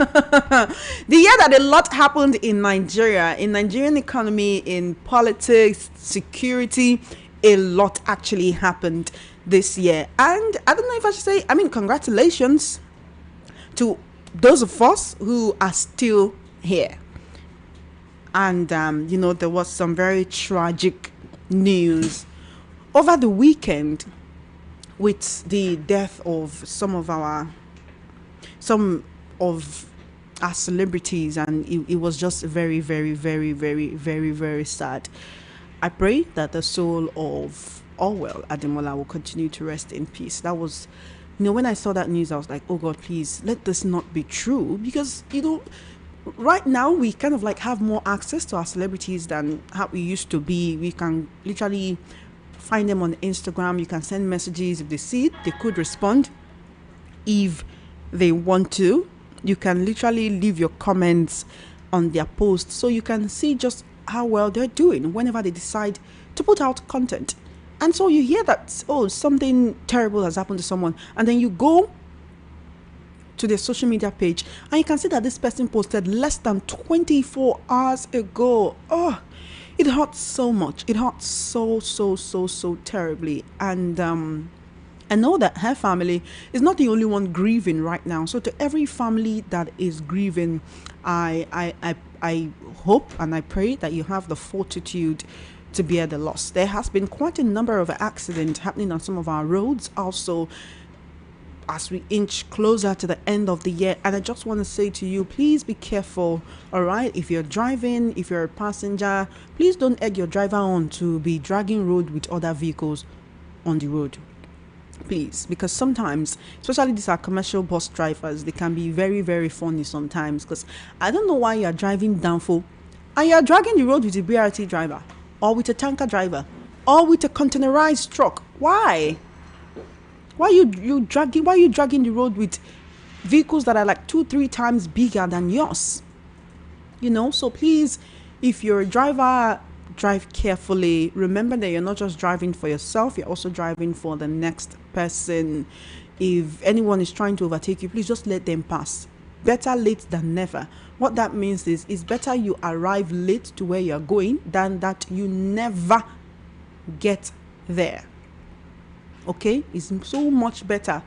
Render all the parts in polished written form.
The year that a lot happened in Nigeria, in Nigerian economy, in politics, security, a lot actually happened this year. And I don't know if I should say, I mean, congratulations to those of us who are still here. And, there was some very tragic news over the weekend with the death of some of our celebrities, and it was just very, very, very, very, very, very sad. I pray that the soul of Orwell Ademola will continue to rest in peace. That was, when I saw that news, I was like, oh God, please let this not be true, because right now we kind of like have more access to our celebrities than how we used to be. We can literally find them on Instagram. You can send messages. If they see it, they could respond if they want to. You can literally leave your comments on their posts, so you can see just how well they're doing whenever they decide to put out content. And so you hear that, something terrible has happened to someone, and then you go to their social media page and you can see that this person posted less than 24 hours ago. It hurts so much. It hurts so terribly. And I know that her family is not the only one grieving right now. So to every family that is grieving, I hope and I pray that you have the fortitude to bear the loss. There has been quite a number of accidents happening on some of our roads also as we inch closer to the end of the year. And I just want to say to you, please be careful, all right? If you're driving, if you're a passenger, please don't egg your driver on to be dragging road with other vehicles on the road. Please, because sometimes, especially these are commercial bus drivers, they can be very, very funny sometimes, because I don't know why you're driving downful and you're dragging the road with a BRT driver or with a tanker driver or with a containerized truck. Why are you dragging the road with vehicles that are like 2-3 times bigger than yours? So please, if you're a driver, drive carefully. Remember that you're not just driving for yourself, you're also driving for the next person. If anyone is trying to overtake you, please just let them pass. Better late than never. What that means is it's better you arrive late to where you're going than that you never get there. Okay? It's so much better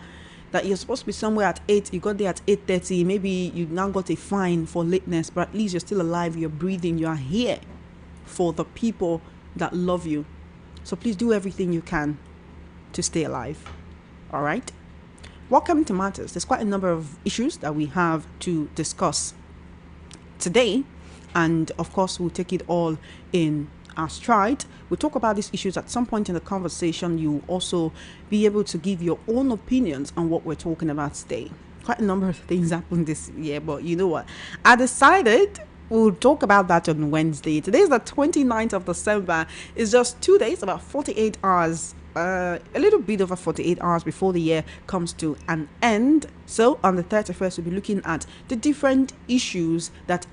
that you're supposed to be somewhere at 8, you got there at 8:30, maybe you now got a fine for lateness, but at least you're still alive, you're breathing, you are here for the people that love you. So please do everything you can to stay alive. All right? Welcome to Matters. There's quite a number of issues that we have to discuss today, and of course we'll take it all in our stride. We'll talk about these issues at some point in the conversation. You'll also be able to give your own opinions on what we're talking about today. Quite a number of things happened this year, but you know what? I decided we'll talk about that on Wednesday. Today is the 29th of December. It's just 2 days, about 48 hours, a little bit over 48 hours before the year comes to an end. So on the 31st, we'll be looking at the different issues that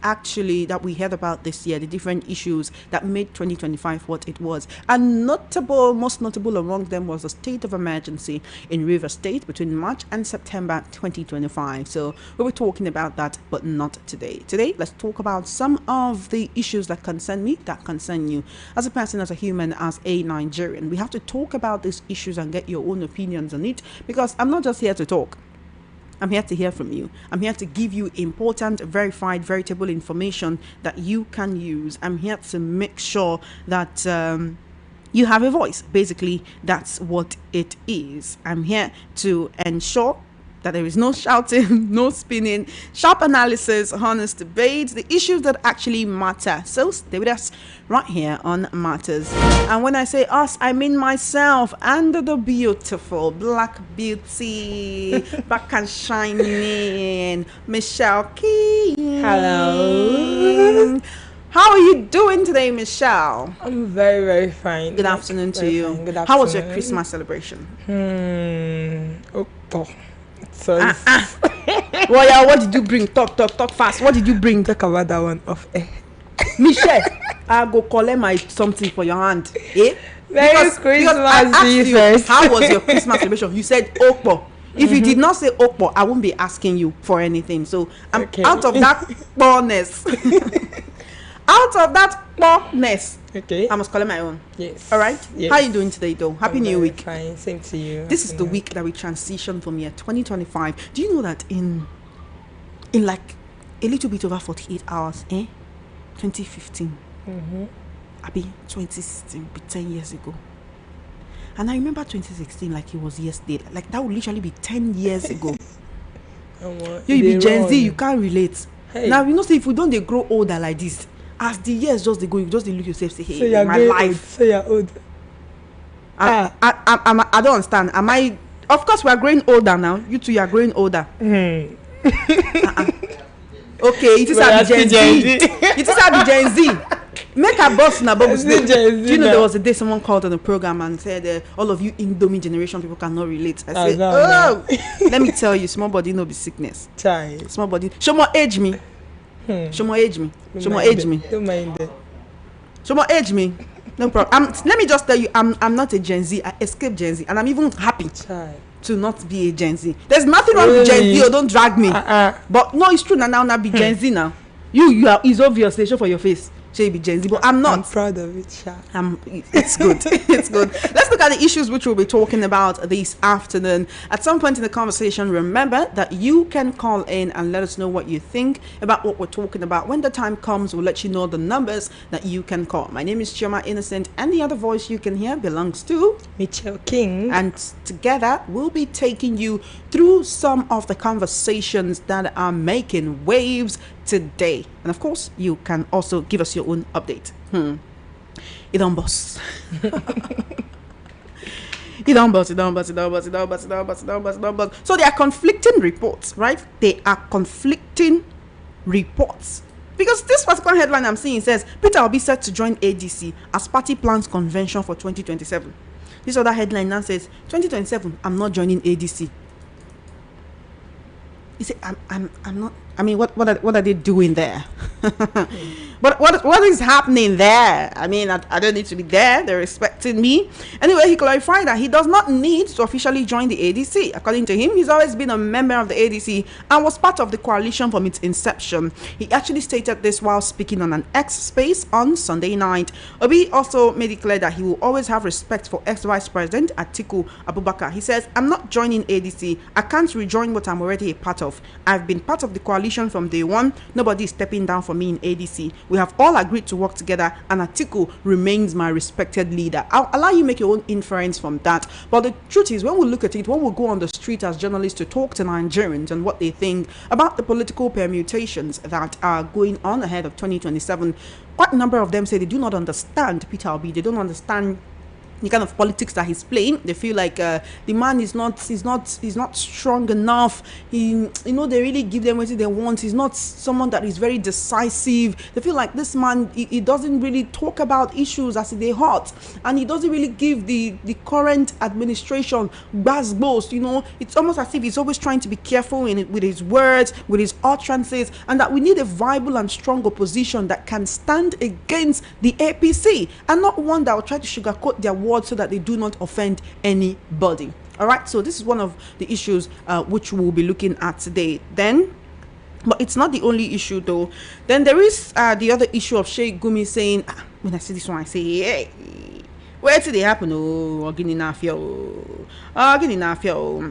we heard about this year, the different issues that made 2025 what it was. And most notable among them was the state of emergency in Rivers State between March and September 2025. So we'll be talking about that, but not today. Today, let's talk about some of the issues that concern me, that concern you. As a person, as a human, as a Nigerian, we have to talk about these issues and get your own opinions on it, because I'm not just here to talk. I'm here to hear from you. I'm here to give you important, verified, veritable information that you can use. I'm here to make sure that you have a voice. Basically, that's what it is. I'm here to ensure that there is no shouting, no spinning, sharp analysis, honest debate, the issues that actually matter. So stay with us right here on Matters. And when I say us, I mean myself and the beautiful Black Beauty, back and shining, Michelle Key. Hello. How are you doing today, Michelle? I'm very, very fine. Good afternoon to you. Good afternoon. How was your Christmas celebration? So Well, yeah, what did you bring? Talk fast. What did you bring? talk about that one off air. Michelle, I go collect my something for your hand. Merry Christmas I asked you, first. how was your Christmas celebration? You said Okpo. If you did not say Okpo, I won't be asking you for anything. So I'm Okay. out of that bonus. Out of that bonus. Okay. I must call it my own. Yes. All right. Yes. How are you doing today, though? Happy I'm New very Week. Fine. Same to you. This is Happy the New week that we transition from year 2025. Do you know that in like a little bit over 48 hours, 2015, Abi 2016, be 10 years ago. And I remember 2016 like it was yesterday. Like that would literally be 10 years ago. You be Gen Z, you can't relate. Hey. Now you know, say if we don't they grow older like this, as the years just they go, you just they look yourself say, hey, So you're my going life. Old. So you're old. I don't understand. Am I? Of course, we are growing older now. You two, you are growing older. Okay, it is Well, at the Gen Gen Z. Z. It is at the Gen Z. Make a boss now, It's the Gen Z Do you know now. there was a day someone called on the program and said, all of you Indomie generation people cannot relate. I said, no. let me tell you, small body no be sickness. Child. Small body. Show more age me. Show more age me. Show more age me. Don't mind it. Show more age me. No problem. Let me just tell you, I'm not a Gen Z. I escaped Gen Z, and I'm even happy Child. to not be a Gen Z. There's nothing wrong with Gen Z. Really? Oh, don't drag me. But no, it's true. Now be Gen Z now. You are. It's obvious. They show for your face. Say you be Gen Z, but I'm not. I'm proud of it, child. It's good. It's good. Let's look at the issues which we'll be talking about this afternoon. At some point in the conversation, remember that you can call in and let us know what you think about what we're talking about. When the time comes, we'll let you know the numbers that you can call. My name is Chioma Innocent, and the other voice you can hear belongs to Mitchell King. and together we'll be taking you through some of the conversations that are making waves today. And of course, you can also give us your own update. You don't boss. You don't boss. So there are conflicting reports, right? They are conflicting reports. Because this particular headline I'm seeing says Peter Obi set to join ADC as party plans convention for 2027. This other headline now says 2027, I'm not joining ADC. You say I'm not. I mean, what are they doing there? But what is happening there? I mean, I don't need to be there. They're expecting me. Anyway, he clarified that he does not need to officially join the ADC. According to him, he's always been a member of the ADC and was part of the coalition from its inception. He actually stated this while speaking on an X space on Sunday night. Obi also made it clear that he will always have respect for ex-Vice President Atiku Abubakar. He says, I'm not joining ADC. I can't rejoin what I'm already a part of. I've been part of the coalition from day one. Nobody is stepping down for me in ADC. We have all agreed to work together, and Atiku remains my respected leader. I'll allow you make your own inference from that. But the truth is, when we look at it, when we go on the street as journalists to talk to Nigerians and what they think about the political permutations that are going on ahead of 2027, quite a number of them say they do not understand Peter Obi. They don't understand the kind of politics that he's playing. They feel like the man is not strong enough. They really give them what they want. He's not someone that is very decisive. They feel like this man, he doesn't really talk about issues as they hot, and he doesn't really give the current administration boast. It's almost as if he's always trying to be careful with his words, with his utterances, and that we need a viable and strong opposition that can stand against the APC, and not one that will try to sugarcoat their words so that they do not offend anybody. All right, so this is one of the issues which we'll be looking at today. But it's not the only issue though. Then there is the other issue of Sheikh Gumi saying, when I see this one, I say, hey, where did it happen?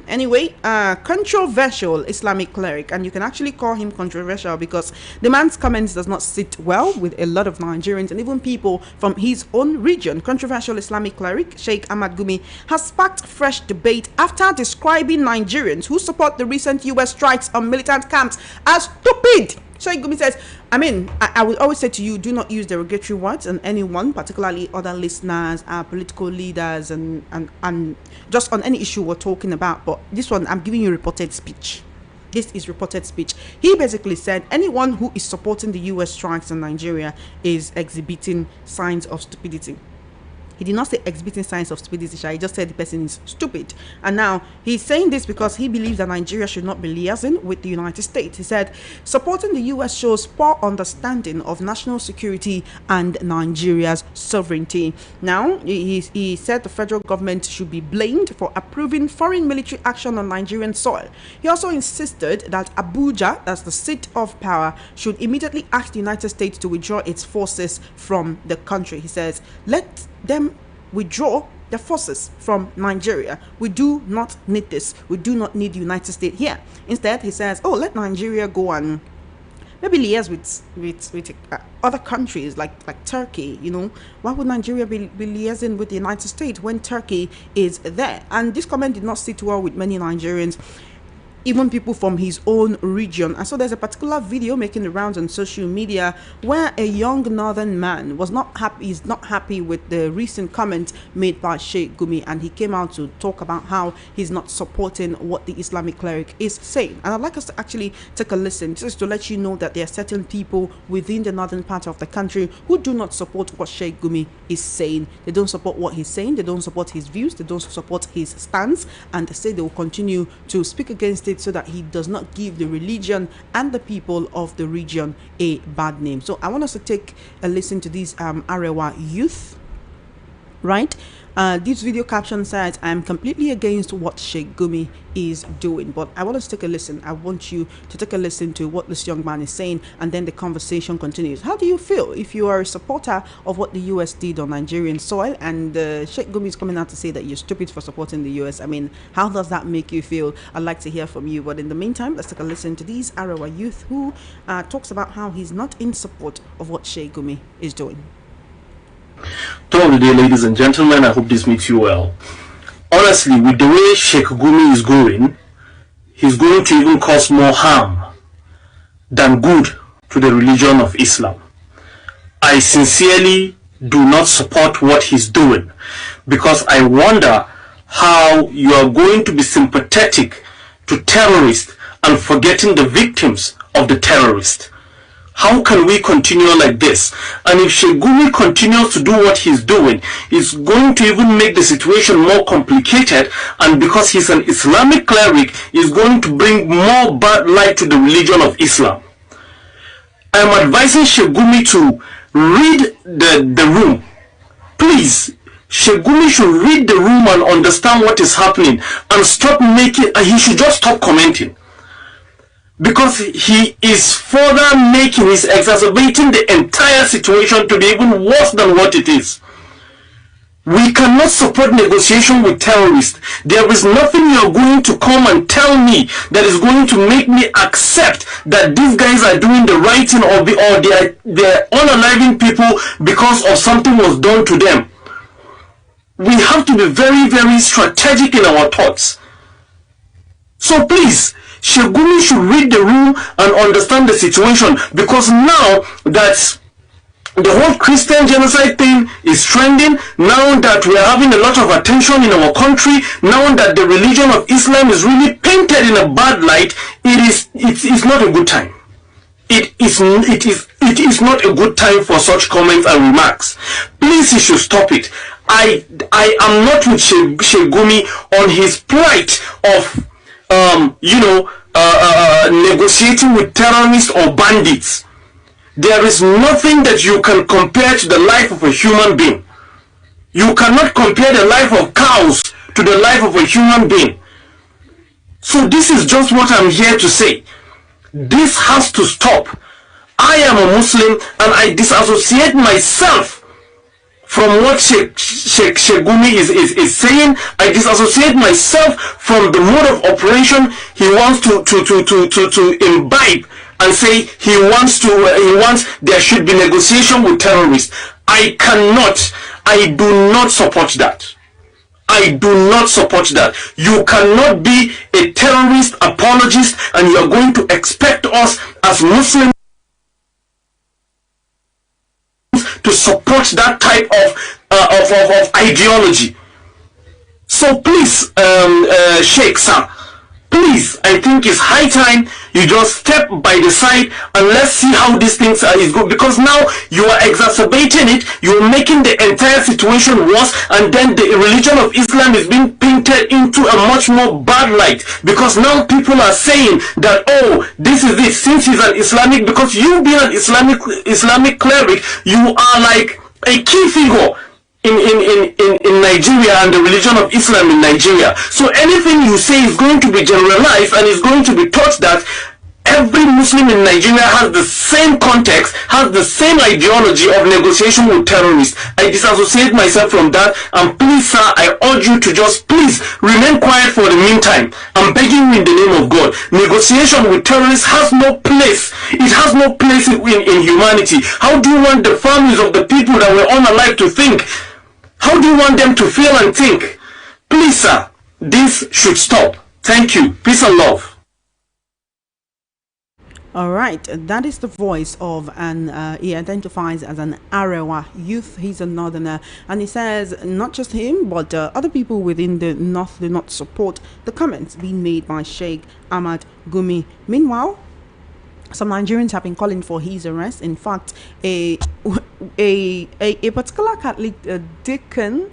Anyway, controversial Islamic cleric, and you can actually call him controversial because the man's comments does not sit well with a lot of Nigerians and even people from his own region. Controversial Islamic cleric Sheikh Ahmad Gumi has sparked fresh debate after describing Nigerians who support the recent US strikes on militant camps as stupid. Sheikh Gumi says, I would always say to you, do not use derogatory words on anyone, particularly other listeners, political leaders, and just on any issue we're talking about. But this one, I'm giving you reported speech. This is reported speech. He basically said anyone who is supporting the US strikes in Nigeria is exhibiting signs of stupidity. He did not say exhibiting signs of stupidity. He just said the person is stupid. And now he's saying this because he believes that Nigeria should not be liaising with the United States. He said, supporting the US shows poor understanding of national security and Nigeria's sovereignty. Now, he said the federal government should be blamed for approving foreign military action on Nigerian soil. He also insisted that Abuja, as the seat of power, should immediately ask the United States to withdraw its forces from the country. He says, let them withdraw the forces from Nigeria. We do not need this. We do not need the United States here. Instead, he says, oh, let Nigeria go and maybe liaise with other countries like Turkey. You know, why would Nigeria be liaising with the United States when Turkey is there? And this comment did not sit well with many Nigerians, even people from his own region. And so there's a particular video making the rounds on social media where a young northern man was not happy. He's not happy with the recent comment made by Sheikh Gumi, and he came out to talk about how he's not supporting what the Islamic cleric is saying. And I'd like us to actually take a listen, just to let you know that there are certain people within the northern part of the country who do not support what Sheikh Gumi is saying. They don't support what he's saying. They don't support his views. They don't support his stance, and they say they will continue to speak against it so that he does not give the religion and the people of the region a bad name. So I want us to take a listen to these Arewa youth, right? This video caption says, I am completely against what Sheikh Gumi is doing. But I want us to take a listen. I want you to take a listen to what this young man is saying, and then the conversation continues. How do you feel if you are a supporter of what the US did on Nigerian soil, and Sheikh Gumi is coming out to say that you're stupid for supporting the US? I mean, how does that make you feel? I'd like to hear from you. But in the meantime, let's take a listen to these Arewa youth who talks about how he's not in support of what Sheikh Gumi is doing. Top of the day, ladies and gentlemen. I hope this meets you well. Honestly, with the way Sheikh Gumi is going, he's going to even cause more harm than good to the religion of Islam. I sincerely do not support what he's doing, because I wonder how you are going to be sympathetic to terrorists and forgetting the victims of the terrorists. How can we continue like this? And if Sheikh Gumi continues to do what he's doing, it's going to even make the situation more complicated, and because he's an Islamic cleric, is going to bring more bad light to the religion of Islam. I am advising Sheikh Gumi to read the room. Please, Sheikh Gumi should read the room and understand what is happening, and stop making, and he should just stop commenting. Because he is further he's exacerbating the entire situation to be even worse than what it is. We cannot support negotiation with terrorists. There is nothing you're going to come and tell me that is going to make me accept that these guys are doing the right thing, or they're unaliving people because of something was done to them. We have to be very, very strategic in our thoughts. So please, Sheikh Gumi should read the room and understand the situation, because now that the whole Christian genocide thing is trending, now that we are having a lot of attention in our country, now that the religion of Islam is really painted in a bad light, it's not a good time. It is not a good time for such comments and remarks. Please, he should stop it. I am not with Sheikh Gumi on his plight of negotiating with terrorists or bandits. There is nothing that you can compare to the life of a human being. You cannot compare the life of cows to the life of a human being. So this is just what I'm here to say. This has to stop. I am a Muslim, and I disassociate myself from what Sheikh Gumi is saying. I disassociate myself from the mode of operation he wants to imbibe, and say he wants there should be negotiation with terrorists. I do not support that. I do not support that. You cannot be a terrorist apologist, and you are going to expect us as Muslims to support that type of ideology. So please, Sheikh sir, please, I think it's high time You just step by the side and let's see how these things is good, because now you are exacerbating it, you're making the entire situation worse, and then the religion of Islam is being painted into a much more bad light, because now people are saying that, oh, this is this, since he's an Islamic, because you being an Islamic cleric, you are like a key figure in Nigeria and the religion of Islam in Nigeria. So anything you say is going to be generalized and is going to be taught that every Muslim in Nigeria has the same context, has the same ideology of negotiation with terrorists. I disassociate myself from that, and please, sir, I urge you to just please remain quiet for the meantime. I'm begging you in the name of God. Negotiation with terrorists has no place. It has no place in humanity. How do you want the families of the people that were unalive to think? How do you want them to feel and think? Please, sir, this should stop. Thank you. Peace and love. All right, that is the voice of he identifies as an Arewa youth. He's a northerner, and he says not just him, but other people within the north do not support the comments being made by Sheikh Ahmad Gumi. Meanwhile, some Nigerians have been calling for his arrest. In fact, a particular Catholic deacon,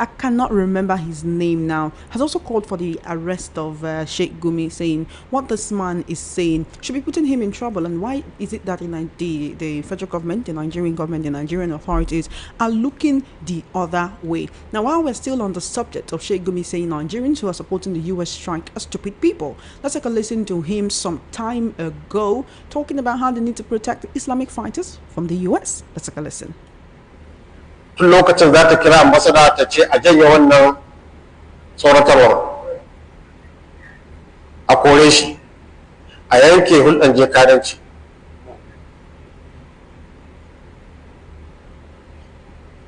I cannot remember his name now, has also called for the arrest of Sheikh Gumi, saying what this man is saying should be putting him in trouble. And why is it that the federal government, the Nigerian government, the Nigerian authorities are looking the other way? Now, while we're still on the subject of Sheikh Gumi saying Nigerians who are supporting the US strike are stupid people, let's take a listen to him some time ago talking about how they need to protect Islamic fighters from the US. Let's take a listen. Tun lokacin za ta kira ambasada ta ce a janye wannan tsoratarwar, a kore shi, a yanke hulɗan jekadanci.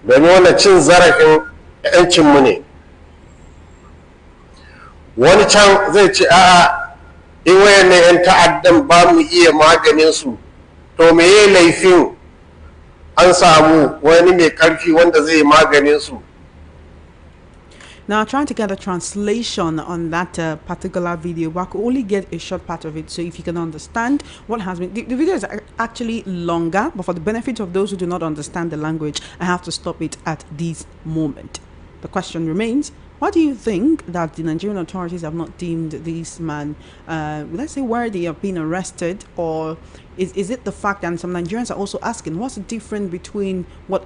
Domin wannan cin zarafin 'yancinmu ne. Wani can zai ce a'a, in wayannan 'yan ta'addan ba mu iya maganin su, to meye laifin an samu wani mai karfi wanda zai maganin su? Now, trying to get a translation on that particular video, but I could only get a short part of it. So if you can understand what has been, the video is actually longer, but for the benefit of those who do not understand the language, I have to stop it at this moment. The question remains, why do you think that the Nigerian authorities have not deemed this man, let's say, worthy of being arrested? Or is it the fact that some Nigerians are also asking, what's the difference between what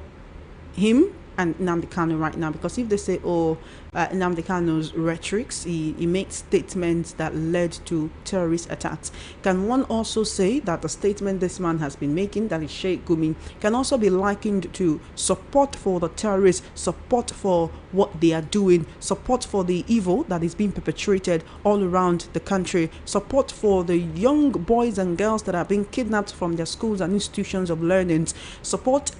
him and Nnamdi Kanu right now? Because if they say, oh, Nnamdi Kanu's rhetorics, he makes statements that led to terrorist attacks, can one also say that the statement this man has been making, that is Sheikh Gumi, can also be likened to support for the terrorists, support for what they are doing, support for the evil that is being perpetrated all around the country, support for the young boys and girls that are being kidnapped from their schools and institutions of learning, support,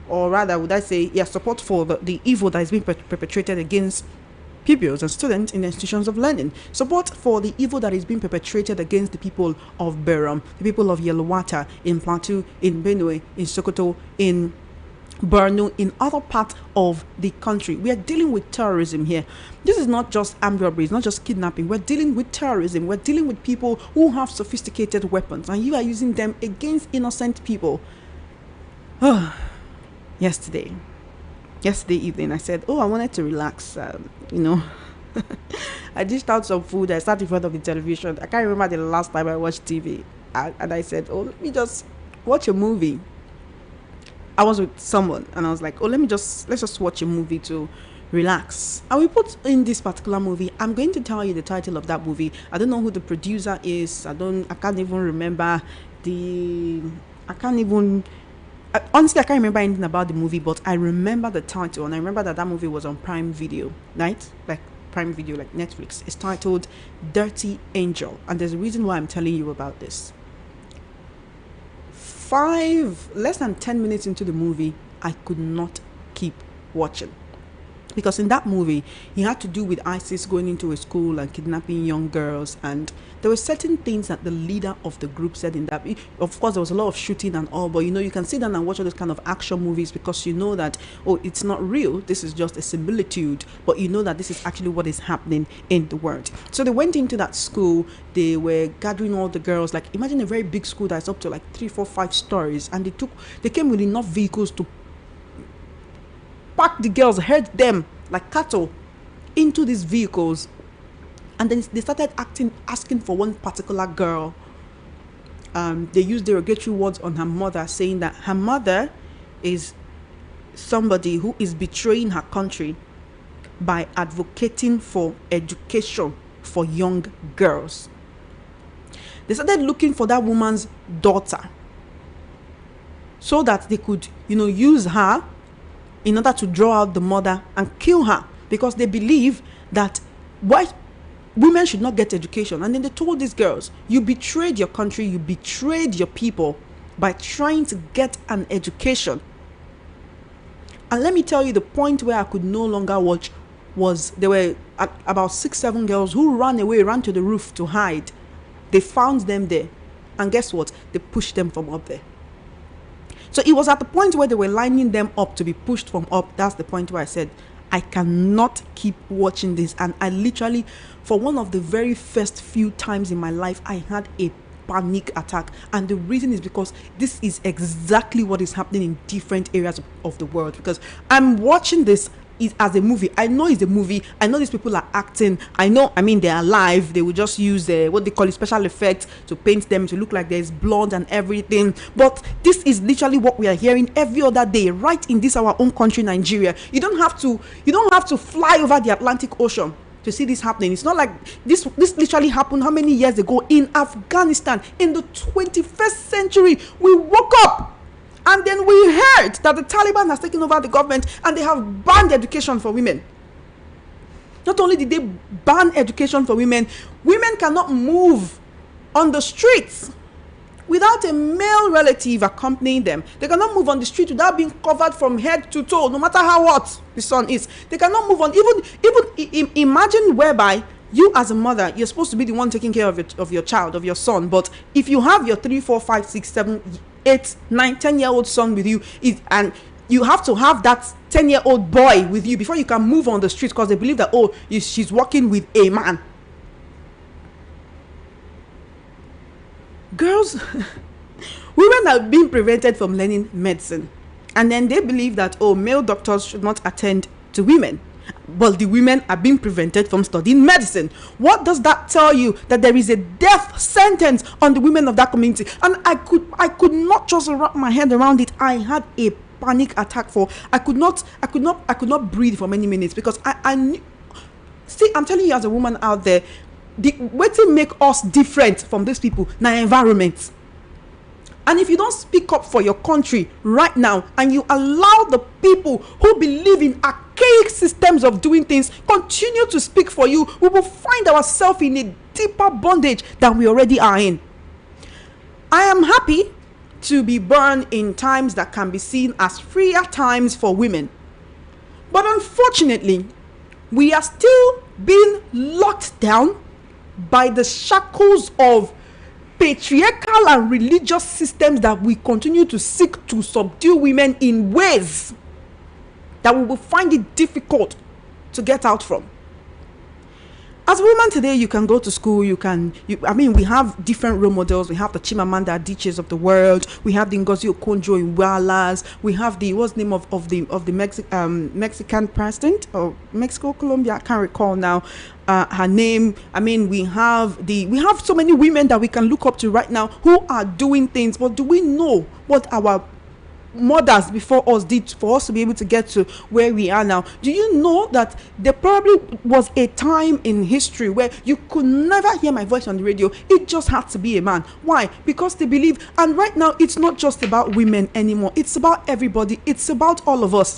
or rather would I say, yeah, support for the evil that is being perpetrated against pupils and students in institutions of learning, support for the evil that is being perpetrated against the people of Beram, the people of Yelwata, in Plateau, in Benue, in Sokoto, in Borno, in other parts of the country. We are dealing with terrorism here. This is not just armed robbery, it's not just kidnapping. We're dealing with terrorism. We're dealing with people who have sophisticated weapons, and you are using them against innocent people. Yesterday evening, I said, oh, I wanted to relax, I dished out some food. I sat in front of the television. I can't remember the last time I watched TV, and I said, oh, let me just watch a movie. I was with someone, and I was like, oh, let's just watch a movie to relax. And we put in this particular movie. I'm going to tell you the title of that movie. I don't know who the producer is. I can't even remember honestly, I can't remember anything about the movie, but I remember the title, and I remember that movie was on Prime Video, right? Like Prime Video, like Netflix. It's titled Dirty Angel, and there's a reason why I'm telling you about this. Less than 10 minutes into the movie, I could not keep watching. Because in that movie, he had to do with ISIS going into a school and kidnapping young girls, and there were certain things that the leader of the group said in that. Of course, there was a lot of shooting and all, but you know, you can sit down and watch all those kind of action movies because you know that, oh, it's not real, this is just a similitude, but you know that this is actually what is happening in the world. So they went into that school, they were gathering all the girls, like imagine a very big school that's up to like 3, 4, 5 stories, and they came with enough vehicles to pack the girls, herd them like cattle into these vehicles, and then they started asking for one particular girl. They used derogatory words on her mother, saying that her mother is somebody who is betraying her country by advocating for education for young girls. They started looking for that woman's daughter so that they could, you know, use her in order to draw out the mother and kill her, because they believe that white women should not get education. And then they told these girls, you betrayed your country, you betrayed your people by trying to get an education. And let me tell you, the point where I could no longer watch was there were about 6, 7 girls who ran to the roof to hide. They found them there, and guess what? They pushed them from up there. So it was at the point where they were lining them up to be pushed from up. That's the point where I said, I cannot keep watching this. And I literally, for one of the very first few times in my life, I had a panic attack. And the reason is because this is exactly what is happening in different areas of the world. Because I'm watching this as a movie. I know it's a movie. I know these people are acting. I mean, they're alive. They will just use what they call special effects to paint them to look like there's blood and everything. But this is literally what we are hearing every other day, right in this our own country, Nigeria. You don't have to fly over the Atlantic Ocean to see this happening. It's not like this literally happened how many years ago in Afghanistan in the 21st century. We woke up and then we heard that the Taliban has taken over the government and they have banned education for women. Not only did they ban education for women, women cannot move on the streets without a male relative accompanying them. They cannot move on the street without being covered from head to toe, no matter how hot the sun is. They cannot move on. Even imagine whereby you as a mother, you're supposed to be the one taking care of your child, of your son. But if you have your 3, 4, 5, 6, 7, 8, 9, 10-year-old son with you, and you have to have that 10-year-old boy with you before you can move on the street, because they believe that, she's working with a man. Girls, women are being prevented from learning medicine, and then they believe that male doctors should not attend to women, but the women are being prevented from studying medicine. What does that tell you? That there is a death sentence on the women of that community. And I could not just wrap my head around it. I had a panic attack. I could not breathe for many minutes, because I knew. See, I'm telling you, as a woman out there, what to make us different from these people now, environment. And if you don't speak up for your country right now, and you allow the people who believe in archaic systems of doing things continue to speak for you, we will find ourselves in a deeper bondage than we already are in. I am happy to be born in times that can be seen as freer times for women. But unfortunately, we are still being locked down by the shackles of patriarchal and religious systems that we continue to seek to subdue women in ways that we will find it difficult to get out from. As a woman today, you can go to school, we have different role models. We have the Chimamanda Adichies of the world. We have the Ngozi Okonjo-Iwealas. We have what's the name of the Mexican president, or Mexico, Colombia, I can't recall now her name. We have so many women that we can look up to right now who are doing things. But do we know what our mothers before us did for us to be able to get to where we are now? Do you know that there probably was a time in history where you could never hear my voice on the radio? It just had to be a man. Why? Because they believe. And right now, it's not just about women anymore. It's about everybody. It's about all of us.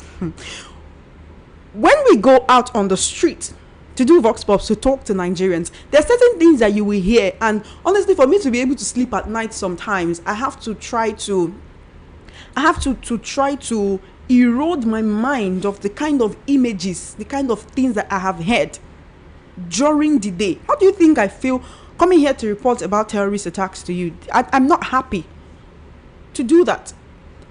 When we go out on the street to do vox pops, to talk to Nigerians, there are certain things that you will hear. And honestly, for me to be able to sleep at night sometimes, I have to try to erode my mind of the kind of images, the kind of things that I have heard during the day. How do you think I feel coming here to report about terrorist attacks to you? I'm not happy to do that.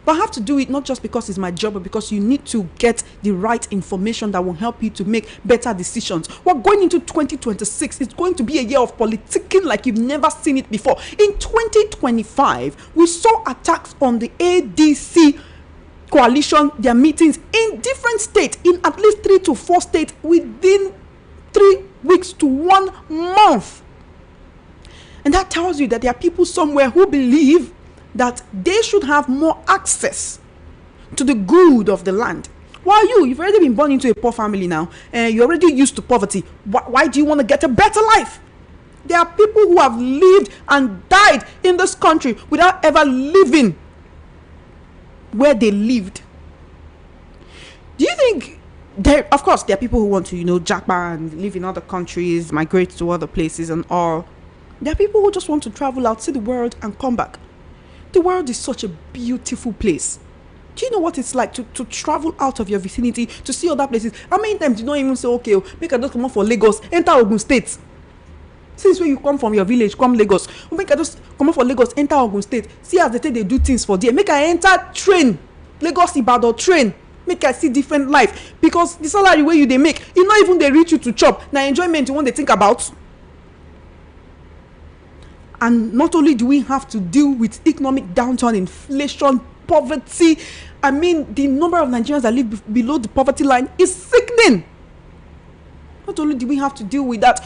But I have to do it not just because it's my job, but because you need to get the right information that will help you to make better decisions. We're going into 2026. It's going to be a year of politicking like you've never seen it before. In 2025, we saw attacks on the ADC coalition, their meetings in different states, in at least 3 to 4 states within 3 weeks to 1 month. And that tells you that there are people somewhere who believe that they should have more access to the good of the land. While you've already been born into a poor family now, and you're already used to poverty. Why do you want to get a better life? There are people who have lived and died in this country without ever living where they lived. Do you think of course, there are people who want to, jackpot and live in other countries, migrate to other places and all. There are people who just want to travel out, see the world and come back. The world is such a beautiful place. Do you know what it's like to travel out of your vicinity, to see other places? How many times you don't even say, okay, make I just come up for Lagos, enter Ogun State. Since when you come from your village, come Lagos. Make I just come up for Lagos, enter Ogun State. See as they do things for there. Make I enter train, Lagos Ibadan train. Make I see different life. Because the salary where you they make, you not even they reach you to chop. Now enjoyment you want to think about. And not only do we have to deal with economic downturn, inflation, poverty, I mean, the number of Nigerians that live below the poverty line is sickening. Not only do we have to deal with that,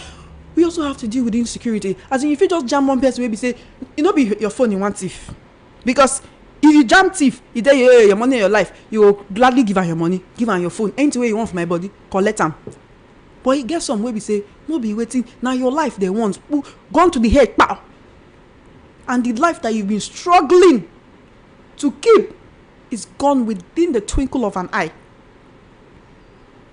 we also have to deal with insecurity. As in, if you just jam one person, maybe say, be your phone in one thief. Because if you jam thief, you tell your money in your life, you will gladly give her your money, give her your phone. Anything you want for my body, collect them. But you get some way we say, no be waiting. Now your life they want. Gone to the head, pow. And the life that you've been struggling to keep is gone within the twinkle of an eye.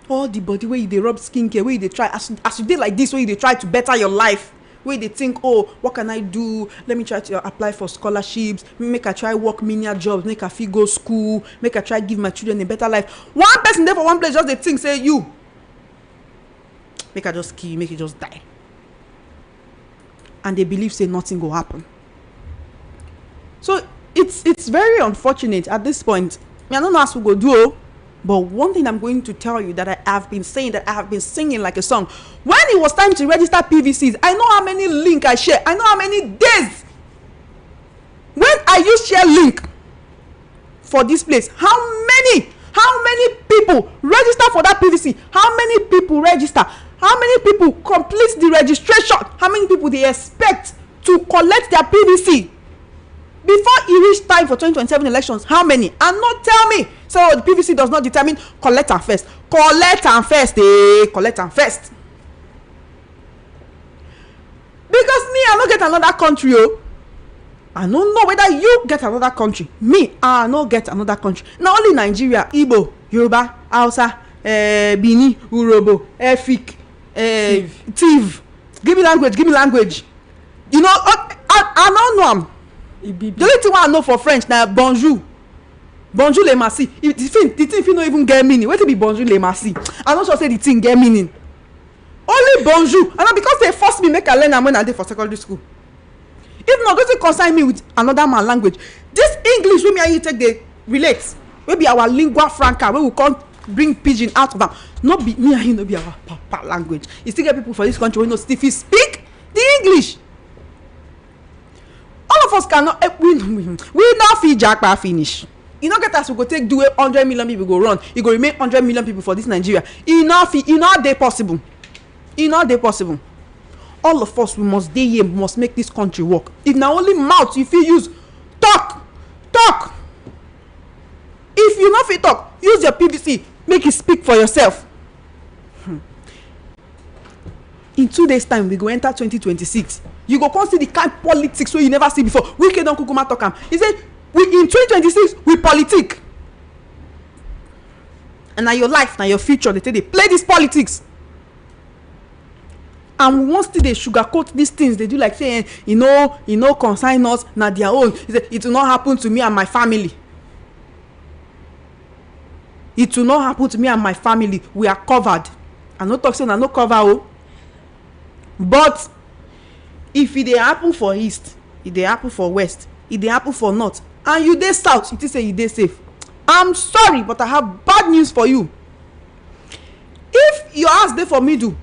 All the body where they rub skincare, where they try, as you did like this, where they try to better your life, where they think, oh, what can I do? Let me try to apply for scholarships, make I try work menial jobs, make I feel go school, make I try give my children a better life. One person there for one place, just they think, say you, make I just kill you, make you just die. And they believe, say nothing will happen. So it's very unfortunate at this point. I don't know how we go do, but one thing I'm going to tell you that I have been saying, that I have been singing like a song. When it was time to register PVCs, I know how many link I share. I know how many days. When I use share link for this place, how many people register for that PVC? How many people register? How many people complete the registration? How many people they expect to collect their PVC? Before it reach time for 2027 elections, how many? And not tell me, so the PVC does not determine collect and first. Collect and first, collect and first. Because me, I don't get another country, oh. I don't know whether you get another country. Me, I don't get another country. Not only Nigeria, Igbo, Yoruba, Hausa, Bini, Urobo, Efik, Tiv. Give me language. You know, I don't know them. The only thing I know for French now, bonjour les merci. The thing if you don't even get meaning, what to be bonjour les merci? I not sure say the thing get meaning. Only bonjour, and because they force me make I learn when I did for secondary school. If not, don't concern me with another man language. This English wey me and you take dey relate, wey be our lingua franca, wey we can't bring pidgin out of them. Not be me and you, no be our papa language. You still get people for this country wey no still fit speak the English. All of us cannot, we not fit jackpot finish. You know, get us, we go take do 100 million people go run. You go remain 100 million people for this Nigeria. Enough they possible. All of us, we must day here, must make this country work. If now only mouth, if you use talk. If you not fit talk, use your PVC, make it speak for yourself. In 2 days' time, we go enter 2026. You go come see the kind of politics wey you never see before. We cannot kukuma talk am. He said, in 2026, we politic. And now your life, now your future, they play this politics. And once they sugarcoat these things, they do like saying, consign us, now their own. He said, it will not happen to me and my family. it will not happen to me and my family. We are covered. I no talk say na no cover o. But if it dey happen for east, it dey happen for west, it dey happen for north, and you dey south, you think say you dey safe, I'm sorry, but I have bad news for you. If your house dey for middle,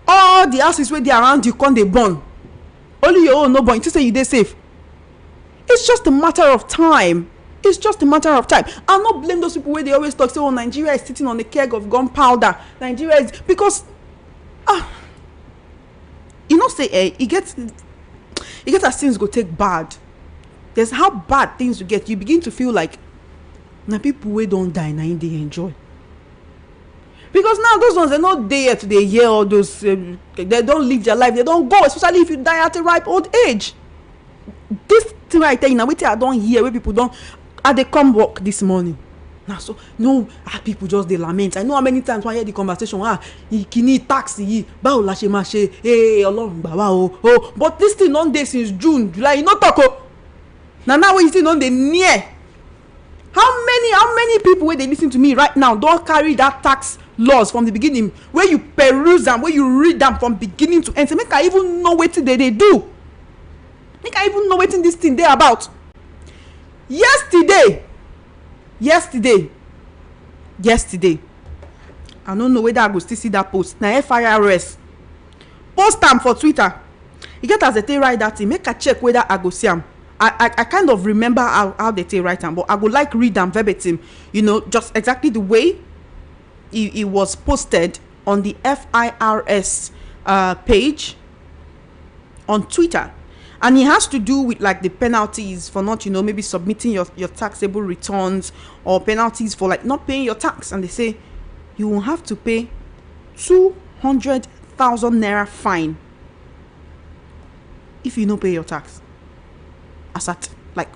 all the houses wey dey around you come dey burn, only your own no burn, you think say you dey safe. It's just a matter of time. It's just a matter of time. I'll not blame those people where they always talk, say, oh, Nigeria is sitting on a keg of gunpowder. Nigeria is, because you know, say it gets as things go take bad. There's how bad things will get. You begin to feel like now people who don't die now they enjoy. Because now those ones, they're not there to they hear all those they don't live their life, they don't go, especially if you die at a ripe old age. This thing right there, now wait, I don't hear where people don't they come work this morning. Now so no people just they lament. I know how many times I hear the conversation, kini taxi, báwo la ṣe máa ṣe, Ọlọ́run gbà wá o. But this thing on day since June, July, you not talk o. Now when you still on the near. How many people where they listen to me right now don't carry that tax laws from the beginning, where you peruse them, where you read them from beginning to end, so make I even know what they do. Make I even know what this thing they about. Yesterday, I don't know whether I go still see that post. Now FIRS post them for Twitter. You get as they write that thing, make a check whether I go see them. I kind of remember how they write them, but I would like read them verbatim, you know, just exactly the way it was posted on the FIRS page on Twitter. And it has to do with like the penalties for not, you know, maybe submitting your taxable returns, or penalties for like not paying your tax. And they say you will have to pay 200,000 naira fine if you don't pay your tax. As at like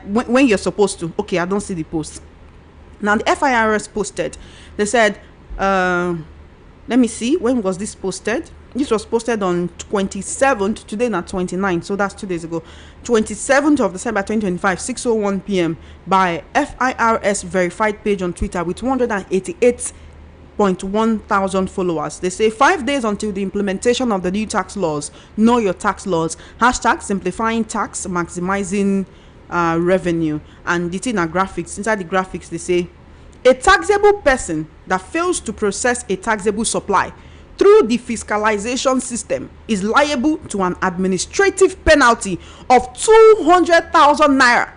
when you're supposed to. Okay, I don't see the post. Now the FIRS posted, they said, let me see, when was this posted? This was posted on 27th, today not 29th, so that's 2 days ago. 27th of December 2025, 6:01 p.m. by FIRS verified page on Twitter with 288.1 thousand followers. They say 5 days until the implementation of the new tax laws. Know your tax laws. Hashtag simplifying tax, maximizing revenue. And it's in our graphics. Inside the graphics, they say a taxable person that fails to process a taxable supply through the fiscalization system is liable to an administrative penalty of 200,000 naira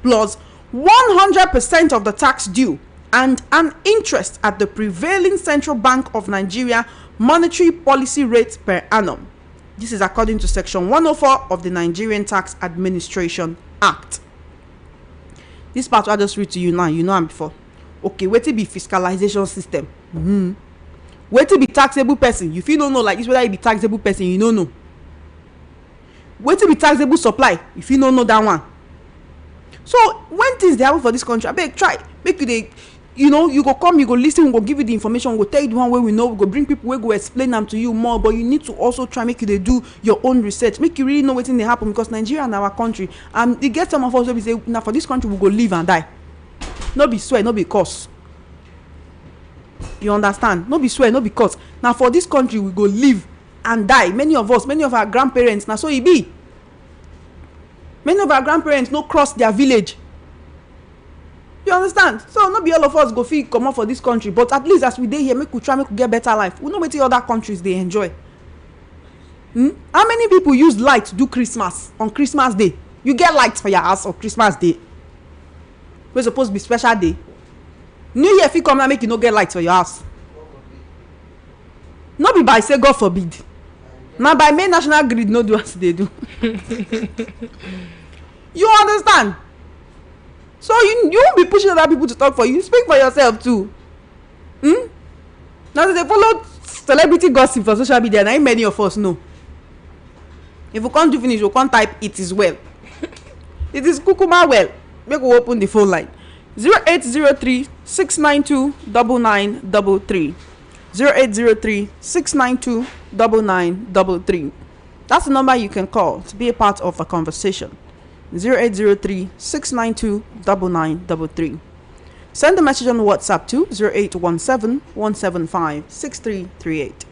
plus 100% of the tax due and an interest at the prevailing Central Bank of Nigeria monetary policy rate per annum. This is according to Section 104 of the Nigerian Tax Administration Act. This part I just read to you now. You know I'm before. Okay, wait till be fiscalization system. Wait till be taxable person. If you don't know like this, whether you be taxable person, you don't know. Wait till be taxable supply. If you don't know that one. So when things they happen for this country, I beg try make you they, you know, you go come, you go listen, we go give you the information, we go tell you the one way we know, we go bring people, we go explain them to you more. But you need to also try make you they do your own research, make you really know what thing they happen, because Nigeria and our country, they get some of us will be say now for this country we go live and die. No be swear, no be curse. You understand? No be swear, no be curse. Now for this country we go live and die. Many of us, many of our grandparents, now so it be. Many of our grandparents no cross their village. You understand? So not be all of us go fit come out for this country, but at least as we dey here, make we try make we get better life. We know wetin other countries they enjoy. How many people use light to do Christmas on Christmas Day? You get lights for your house on Christmas Day. We're supposed to be special day. New Year if you come and make you no get lights for your house. Not be by say God forbid. Now by main national grid no do as they do. You understand? So you won't be pushing other people to talk for you. Speak for yourself too. Now they follow celebrity gossip for social media. Now many of us know. If you can't do finish, you can't type it is well. It is kukuma well. Make we open the phone line. 0803 692 9933. 0803 692 9933. That's the number you can call to be a part of a conversation. 0803 692 9933. Send a message on WhatsApp to 0817 175 6338.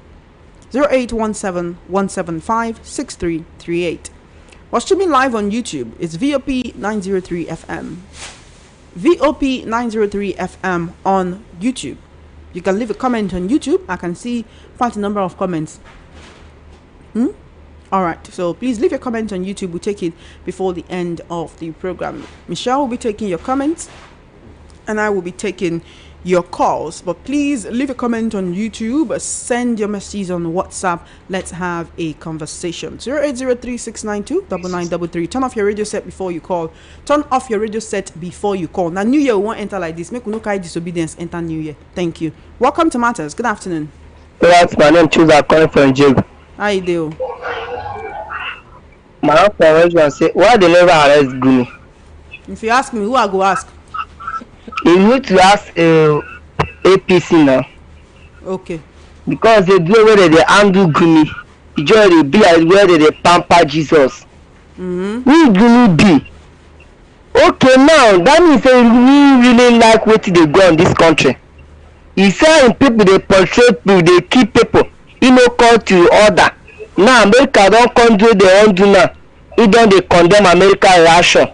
0817 175 6338. We're streaming live on YouTube. It's VOP 903 FM. VOP 903 FM on YouTube. You can leave a comment on YouTube. I can see quite a number of comments. Alright, so please leave your comment on YouTube. We'll take it before the end of the program. Michelle will be taking your comments and I will be taking your calls. But please leave a comment on YouTube. Send your messages on WhatsApp. Let's have a conversation. 0803-692-9933. Turn off your radio set before you call. Turn off your radio set before you call. Now, New Year won't enter like this. Make no kind disobedience enter New Year. Thank you. Welcome to Matters. Good afternoon. Yes, my name is Chuba, calling from Jig. How you do? My husband say, why they never arrest Gumi? If you ask me, who I go ask? You need to ask APC now. Okay. Because they do where they handle Gumi. The joy they be as where they pamper Jesus. Who Gumi be? Okay, now that means we really like what they go in this country. He said people they portray people, they keep people. He no call to order. Now America don't come do their own do now. He don't they condemn America Russia.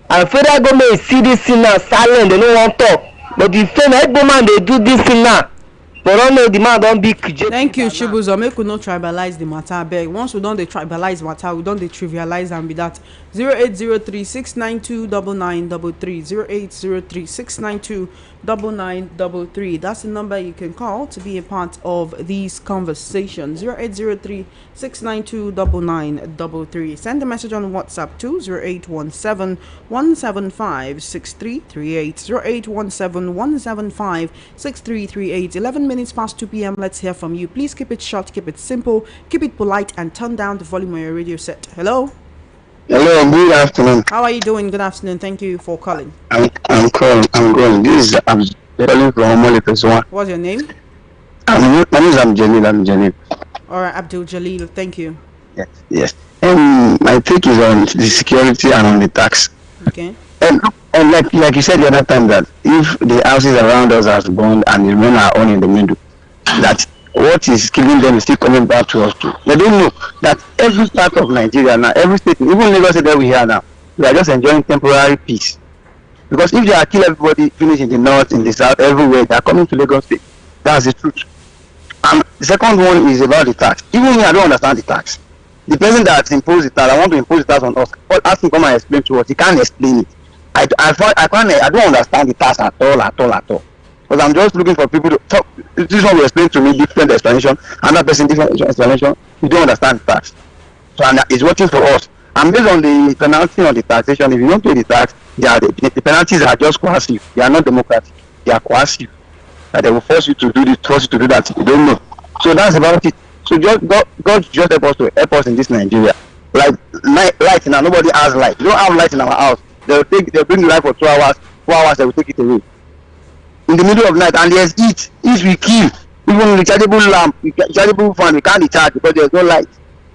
And federal government see this thing now silent, they don't want to talk. But the federal government they do this thing now. But don't know the man don't be. Thank you, Shibuzo. Make we not tribalize the matter. Beg. Once we don't they tribalize matter, we don't they trivialize and be that 0803-692-9933. 0803-692-9933. That's the number you can call to be a part of these conversations. 0803-692-9933. Send a message on WhatsApp to 0817-175-6338. 0817-175-6338. 11 minutes past 2 p.m. Let's hear from you. Please keep it short, keep it simple, keep it polite, and turn down the volume on your radio set. Hello? Hello, good afternoon. How are you doing? Good afternoon. Thank you for calling. I'm calling. This is calling from Omole Pessoa. What's your name? My name is Jalil. All right, Abdul Jalil. Thank you. Yes. My take is on the security and on the tax. Okay. And like you said the other time that if the houses around us are burned and the men are on in the middle, that what is killing them is still coming back to us too. They don't know that every part of Nigeria now, every state, even Lagos State that we have now, we are just enjoying temporary peace. Because if they are kill everybody, finish in the north, in the south, everywhere, they are coming to Lagos State. That's the truth. And the second one is about the tax. Even me, I don't understand the tax. The person that imposed the tax, I want to impose the tax on us. Ask him come and explain to us. He can't explain it. I don't understand the tax at all. Because I'm just looking for people to talk. This one will explain to me different explanation, another person different explanation. You don't understand the tax. So and it's working for us. And based on the penalty on the taxation, if you don't pay the tax, the penalties are just coercive. They are not democratic. They are coercive. And they will force you to do this, force you to do that. You don't know. So that's about it. So God just help us in this Nigeria. Like light now, nobody has light. We don't have light in our house. They'll bring the light for 2 hours, 4 hours, they will take it away. In the middle of the night, and there's heat we kill. Even rechargeable lamp, rechargeable fan, we can't recharge because there's no light.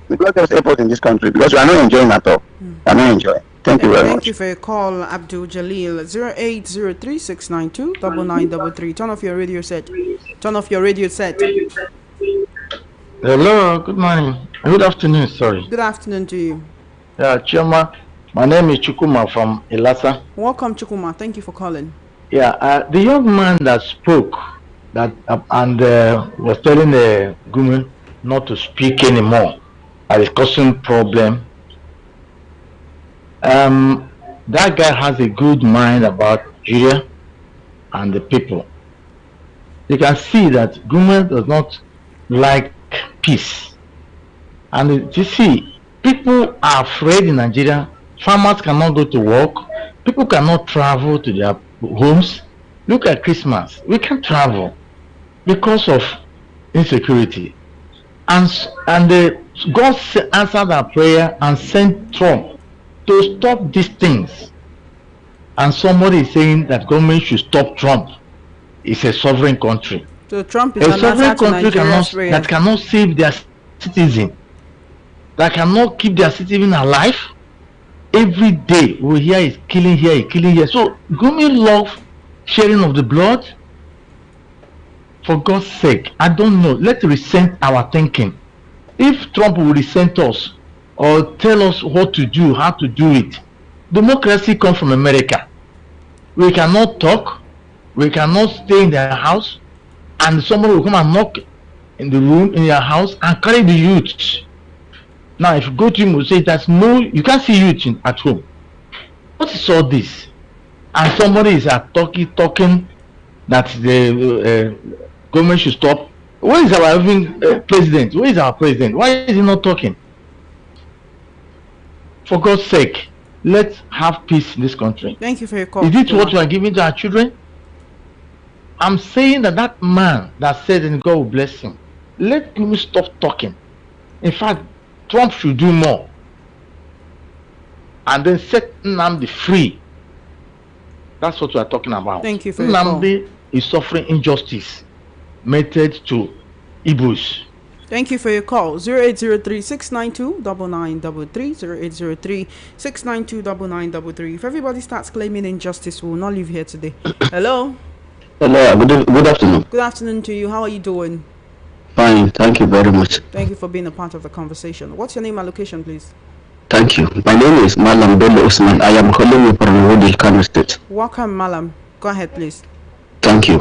We got those airports in this country because we are not enjoying at all. We are not enjoying. Thank you very much. Thank you for your call, Abdul Jalil. 0803-692-9933. Turn off your radio set. Hello, good morning. Good afternoon, sorry. Good afternoon to you. Yeah, Chioma. My name is Chukuma from Ilasa. Welcome, Chukuma. Thank you for calling. Yeah, the young man that spoke that was telling the Gumi not to speak anymore, is causing problem. That guy has a good mind about Nigeria and the people. You can see that Gumi does not like peace, and you see, people are afraid in Nigeria. Farmers cannot go to work. People cannot travel to their homes. Look at Christmas. We can't travel because of insecurity. And God answered our prayer and sent Trump to stop these things. And somebody is saying that government should stop Trump. It's a sovereign country. So Trump is a sovereign country that cannot save their citizen, that cannot keep their citizen alive. Every day we hear is killing here, killing here. So Gumi love Sharing of the blood? For God's sake, I don't know. Let's resent our thinking. If Trump will resent us or tell us what to do, how to do it, democracy comes from America. We cannot talk, we cannot stay in their house, and someone will come and knock in the room in your house and carry the youth. Now, if you go to him, will say there's no, you can't see youth at home. What is all this? And somebody is talking that the government should stop. Where is our president? Where is our president? Why is he not talking? For God's sake, let's have peace in this country. Thank you for your call. Is it what we are giving to our children? I'm saying that man that said and God will bless him, let him stop talking. In fact, Trump should do more. And then set Nnamdi free. That's what we are talking about. Thank you for your call. Nnamdi is suffering injustice meted to Igbos. Thank you for your call. 0803-692-9933. 0803-692-9933. If everybody starts claiming injustice, we will not live here today. Hello. Hello, good afternoon. Good afternoon to you. How are you doing? Fine, thank you very much. Thank you for being a part of the conversation. What's your name and location, please? Thank you. My name is Malam Bello Usman. I am calling you from Wudil, Kano State. Welcome, Malam. Go ahead, please. Thank you.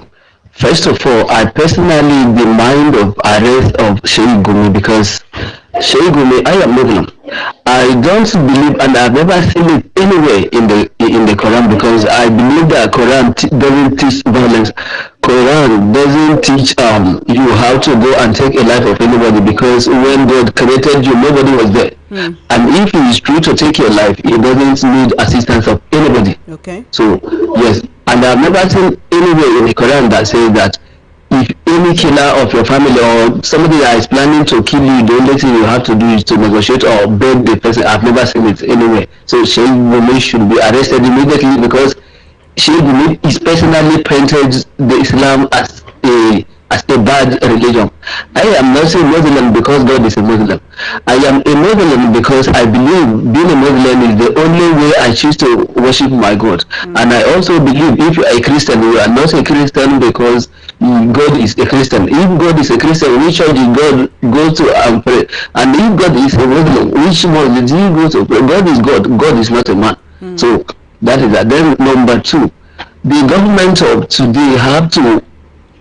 First of all, I personally demand of arrest of Sheikh Gumi because Sheikh Gumi, I am Muslim. I don't believe, and I've never seen it anywhere in the Quran, because I believe that Quran doesn't teach violence. Quran doesn't teach you how to go and take a life of anybody, because when God created you, nobody was there. And if it is true to take your life, it doesn't need assistance of anybody. Okay. So yes, and I've never seen anywhere in the Quran that says that if any killer of your family or somebody that is planning to kill you, the only thing you have to do is to negotiate or beg the person. I've never seen it anywhere. So Sheikh Gumi should be arrested immediately, because Sheikh Gumi is personally painted the Islam as a bad religion. I am not a Muslim because God is a Muslim. I am a Muslim because I believe being a Muslim is the only way I choose to worship my God. And I also believe if you are a Christian, you are not a Christian because God is a Christian. If God is a Christian, which church did God go to and pray? And if God is a Muslim, which mosque did he go to pray? God is God. God is not a man. So that is that. Then number two, the government of today have to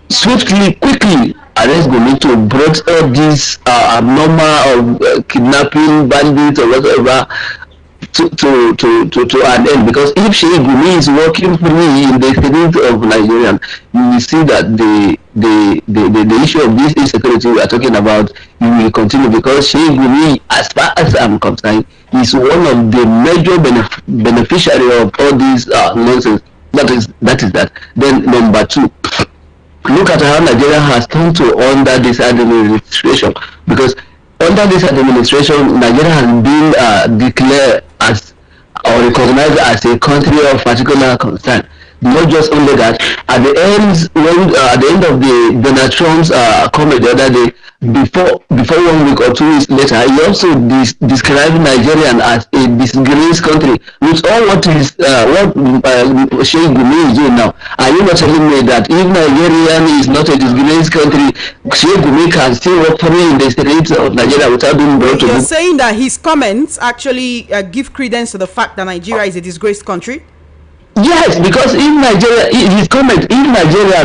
swiftly, quickly arrest Gumi to brought all these abnormal kidnapping, bandits or whatever to an end. Because if Sheikh Gumi is working free in the streets of Nigeria, you will see that the issue of this insecurity we are talking about, you will continue, because Sheikh Gumi, as far as I'm concerned, is one of the major beneficiary of all these nonsense. That is that. Then number two, look at how Nigeria has come to under this administration, because under this administration, Nigeria has been declared as or recognized as a country of particular concern. Not just only that, at the end of the Donald Trump's comment the other day, before 1 week or 2 weeks later, he also described Nigeria as a disgraced country, which all what Sheikh Gumi is doing now. Are you not telling me that if Nigeria is not a disgraced country, Sheikh Gumi can still work free in the streets of Nigeria without being brought to book? You're saying that his comments actually give credence to the fact that Nigeria is a disgraced country? Yes, because if Nigeria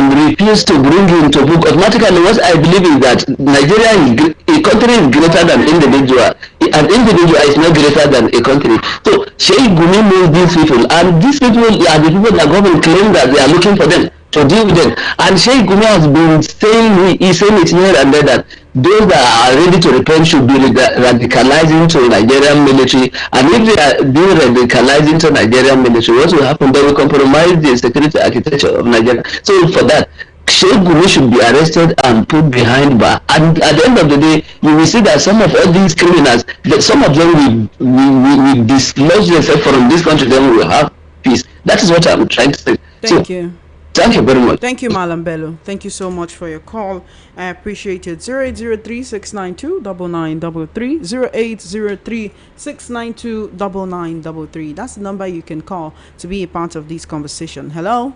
refused to bring him to book, automatically what I believe is that Nigeria is a country is greater than individual. An individual is not greater than a country. So Sheikh Gumi knows these people, and these people are the people that government claim that they are looking for them to deal with them. And Sheikh Gumi has been saying, he's saying it here and there, that those that are ready to repent should be radicalized into Nigerian military, and if they are being radicalized into Nigerian military, what will happen? They will compromise the security architecture of Nigeria. So for that, Sheikh Gumi should be arrested and put behind bar. And at the end of the day, you will see that some of all these criminals, that some of them will dislodge themselves from this country, then we will have peace. That is what I'm trying to say. Thank you. Thank you very much. Thank you, Malam Bello. Thank you so much for your call. I appreciate it. 0803-692-9933. 0803-692-9933. That's the number you can call to be a part of this conversation. Hello?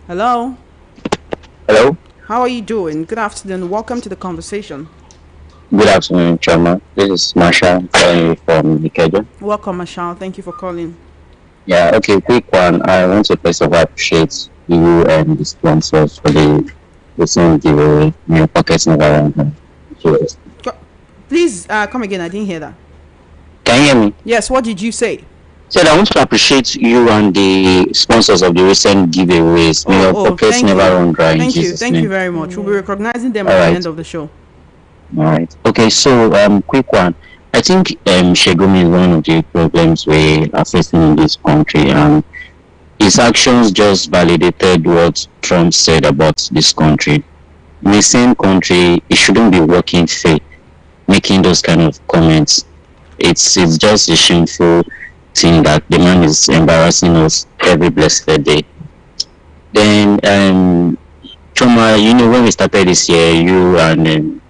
Hello. Hello. How are you doing? Good afternoon. Welcome to the conversation. Good afternoon, Chama. This is Masha calling you from Ikeja. Welcome, Michelle. Thank you for calling. Yeah, okay, quick one. I want to first of all appreciate you and the sponsors for the recent giveaway. Your pockets never run. Please come again. I didn't hear that. Can you hear me? Yes. What did you say? Said I want to appreciate you and the sponsors of the recent giveaways. May your pockets never run dry. Thank you. Thank you very much. We'll be recognizing them at the end of the show. All right. Okay. So, quick one. I think Sheikh Gumi is one of the problems we are facing in this country, and his actions just validated what Trump said about this country. In the same country, it shouldn't be working say making those kind of comments. It's just a shameful thing that the man is embarrassing us every blessed day. Then, Choma, when we started this year, you and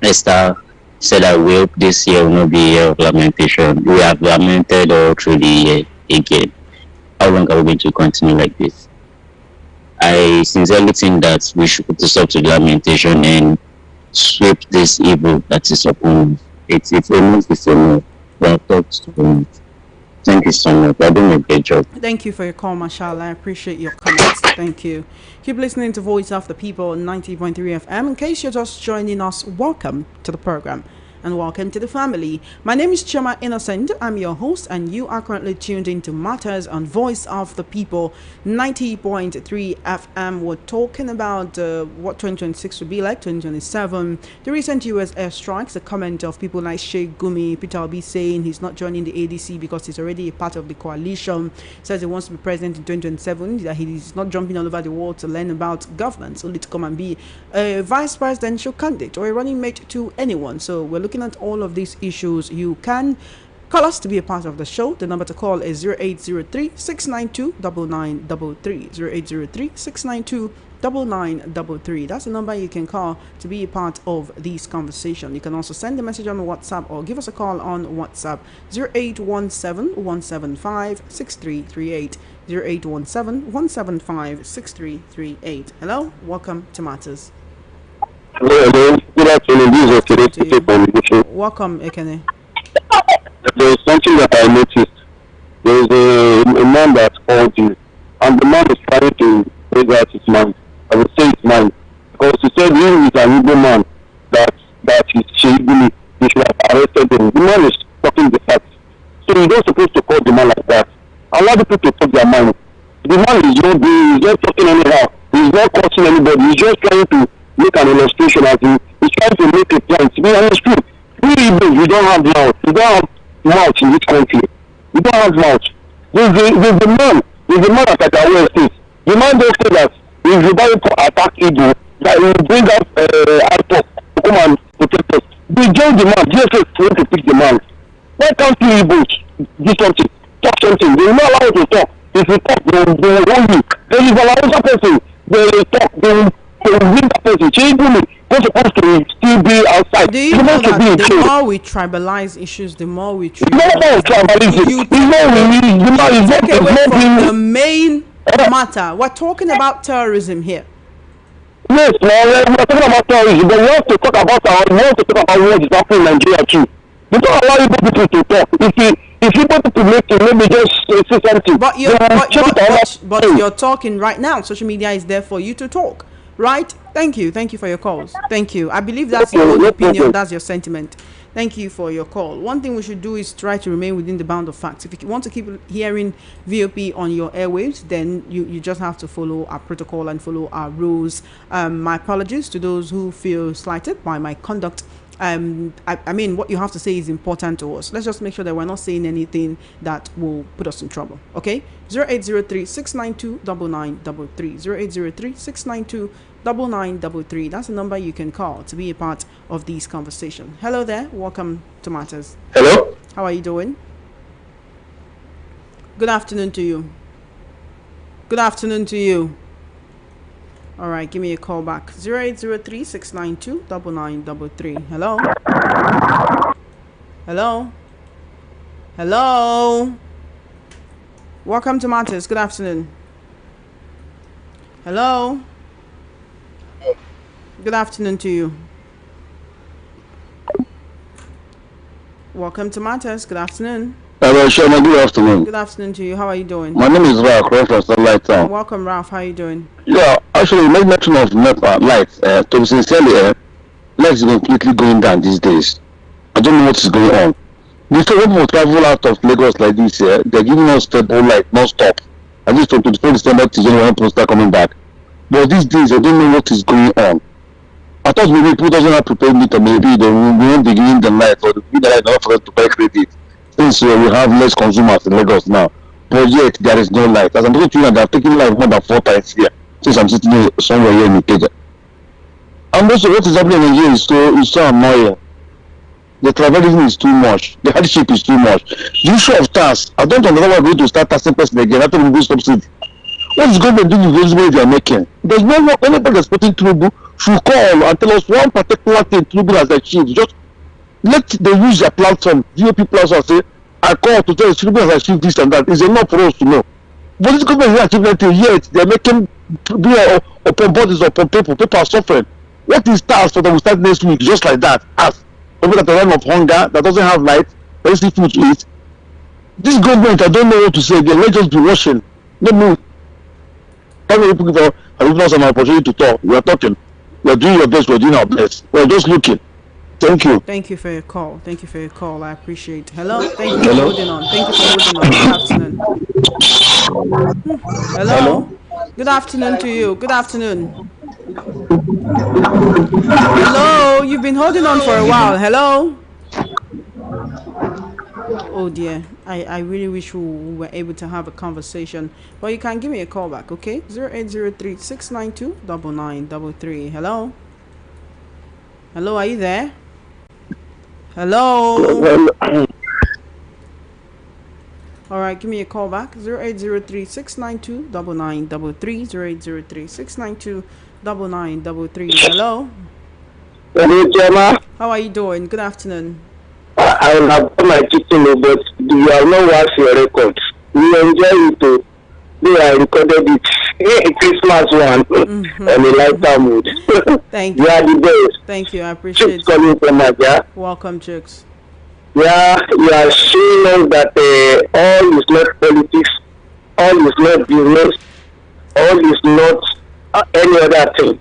Esther said that we hope this year will not be a year of lamentation. We have lamented all through the year again. How long are we going to continue like this? I sincerely think that we should put a stop to the lamentation and sweep this evil that is upon us. It's almost the same. We have talked to him. Thank you so much. You're doing a great job. Thank you for your call, mashallah. I appreciate your comments. Thank you. Keep listening to Voice of the People 90.3 FM. In case you're just joining us, welcome to the program and welcome to the family. My name is Choma Innocent. I'm your host, and you are currently tuned into Matters on Voice of the People 90.3 FM. We're talking about what 2026 will be like, 2027, the recent US airstrikes, the comment of people like Sheikh Gumi, Peter Obi saying he's not joining the ADC because he's already a part of the coalition, says he wants to be president in 2027, that he's not jumping all over the world to learn about governance, only to come and be a vice presidential candidate or a running mate to anyone. So we're looking at all of these issues. You can call us to be a part of the show. The number to call is 0803-692-9933. 0803-692-9933. That's the number you can call to be a part of this conversation. You can also send a message on WhatsApp or give us a call on WhatsApp 0817-175-6338. 0817-175-6338. Hello, welcome to Matters. Hello. Good afternoon. This is Ekene. Welcome, Ekene. There is something that I noticed. There is a man that called you, and the man is trying to raise out his mind. I would say his mind, because he said he is an Igbo man that is Sheikh. They should have arrested him. The man is talking the facts, so you're not supposed to call the man like that. Allow the people to talk their mind. The man is not doing. He's not talking anyhow. He's not causing anybody. He's just trying to make an illustration as he's trying to make a point. To be honest, we Igbos, we don't have mouth. We don't have mouth in this country. We don't have mouth. There's a man that I can wear this. The man just say that if you buy to attack Igbo, that he will bring up IPOC to come and protect us. They join the man. Jesus want to pick the man. Why can't you Igbos do something? Talk something. They will not allow you to talk. If you talk, they will hold you. There is another person. They will talk. They will bring that person. Sheikh Gumi was supposed to still be outside. Do you know that the more we tribalize issues, the more we tribalize you take away from the main matter. We're talking about terrorism here. Yes, we're talking about terrorism, but we have to talk about what is happening in Nigeria too. We don't allow people to talk. If you want to make it, maybe just say something. But you're talking right now. Social media is there for you to talk. Right? Thank you for your calls. Thank you. I believe that's your own opinion. That's your sentiment. Thank you for your call. One thing we should do is try to remain within the bound of facts. If you want to keep hearing VOP on your airwaves, then you just have to follow our protocol and follow our rules. My apologies to those who feel slighted by my conduct. I mean, what you have to say is important to us. Let's just make sure that we're not saying anything that will put us in trouble. Okay? 0803-692-9933. 0803-692-9933. That's the number you can call to be a part of these conversations. Hello there. Welcome to Matters. Hello. How are you doing? Good afternoon to you. Good afternoon to you. All right, give me a call back. 0803-692-9933. Hello? Hello? Hello? Welcome to Matters. Good afternoon. Hello. Good afternoon to you. Welcome to Matters. Good afternoon. Hello, Shona. Good afternoon. Good afternoon to you. How are you doing? My name is Ralph, from Starlight Town. Welcome, Ralph. How are you doing? Yeah, actually, you made mention of NEPA lights. To be sincerely, lights is completely going down these days. I don't know what is going on. Before when we travel out of Lagos like this, they're giving us stable light non-stop. At least from 24 December to January when people start coming back. But these days, I don't know what is going on. I thought maybe people doesn't have prepared meter, maybe they won't be giving the light or the light not for us to buy credit. Since we have less consumers in Lagos now. But yet, there is no light. As I'm talking to you, they're taking light more than 4 times here. Since I'm sitting somewhere here in Ikeja. And also, what is happening in Nigeria is so annoying. The travelism is too much. The hardship is too much. The issue of tax, I don't understand why we're going to start taxing person again after we remove subsidy. What is government doing with those money they are making? There's no one, anybody that's putting Tinubu should call and tell us one particular thing Tinubu has achieved. Just let them use their platform, GOP platform, say, I call to tell us Tinubu has achieved this and that. It's enough for us to know. But this government has achieved anything yet. They're making upon bodies, upon people. People are suffering. What is tax for them? We start next week, just like that. As people that are running of hunger, that doesn't have light, that doesn't see food to eat. This government, I don't know what to say again. Let's just be watching. Let me. People have given us an opportunity to talk. We are talking. We are doing your best. We are doing our best. We are just looking. Thank you. Thank you for your call. Thank you for your call. I appreciate it. Hello. Thank you for holding on. Thank you for holding on. Good afternoon. Hello. Good afternoon to you. Good afternoon. Hello. You've been holding on for a while. Hello. Oh dear. I really wish we were able to have a conversation. But you can give me a call back, okay? 0803-692-9933. Hello. Hello, are you there? Hello. All right, give me a call back. 0803-692-9933. 0803-692-9933. Hello. Hello, Gemma. How are you doing? Good afternoon. I will have done my teaching, but you have not watched your records. We enjoy it too. I recorded it. Christmas one and a lifetime mood. Thank you. You are the best. Thank you. I appreciate it. Calling from Nigeria. Welcome, Chicks. Yeah, you are showing us that all is not politics, all is not business, all is not any other thing.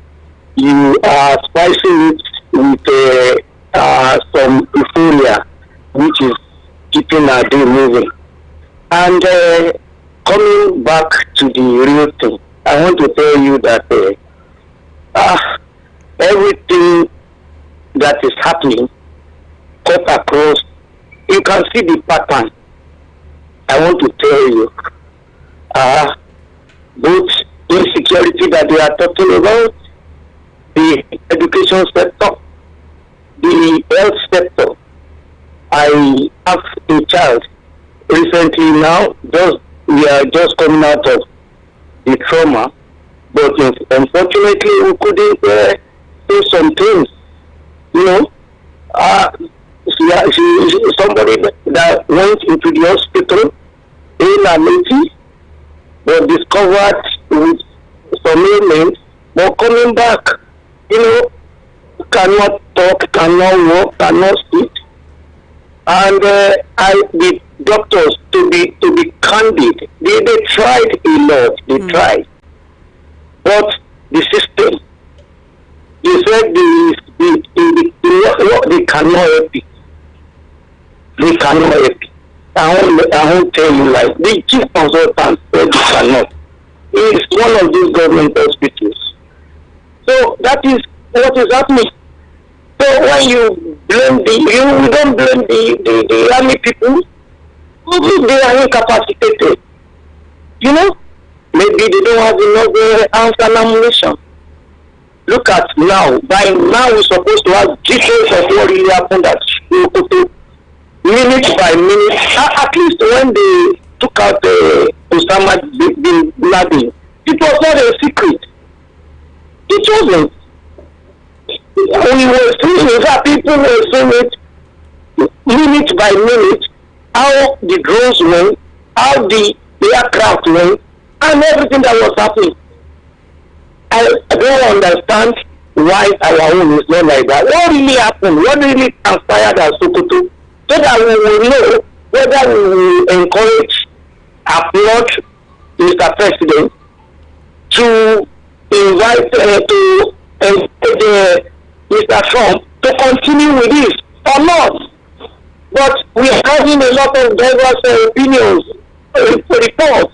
You are spicing it with some euphoria, which is keeping our day moving. And coming back to the real thing, I want to tell you that everything that is happening cut across, you can see the pattern. I want to tell you, both insecurity that they are talking about, the education sector, the health sector. I have a child recently now, we are just coming out of the trauma, but unfortunately we couldn't say some things, you know. Somebody that went into the hospital in Amity was discovered with some ailments, but coming back, you know, cannot talk, cannot walk, cannot sit. And the doctors, to be candid, they tried a lot, they tried. But the system, they said they cannot help it. They cannot help it. I won't tell you, like, the chief consultant said they cannot. It's one of these government hospitals. So that is what is happening. So when you blame you don't blame the army people, they are incapacitated. You know, maybe they don't have enough arms and ammunition. Look at now. By now we're supposed to have details of what really happened at Sokoto, minute by minute. At least when they took out Osama bin Laden, it was not a secret. It wasn't. We were seeing that people were seeing it minute by minute, how the drones went, how the aircraft went, and everything that was happening. I don't understand why our own is not like that. What really happened? What really transpired at Sokoto? So that we will know whether we will encourage, applaud Mr. President to invite Mr. Trump to continue with this or not. But we are having a lot of diverse opinions, reports.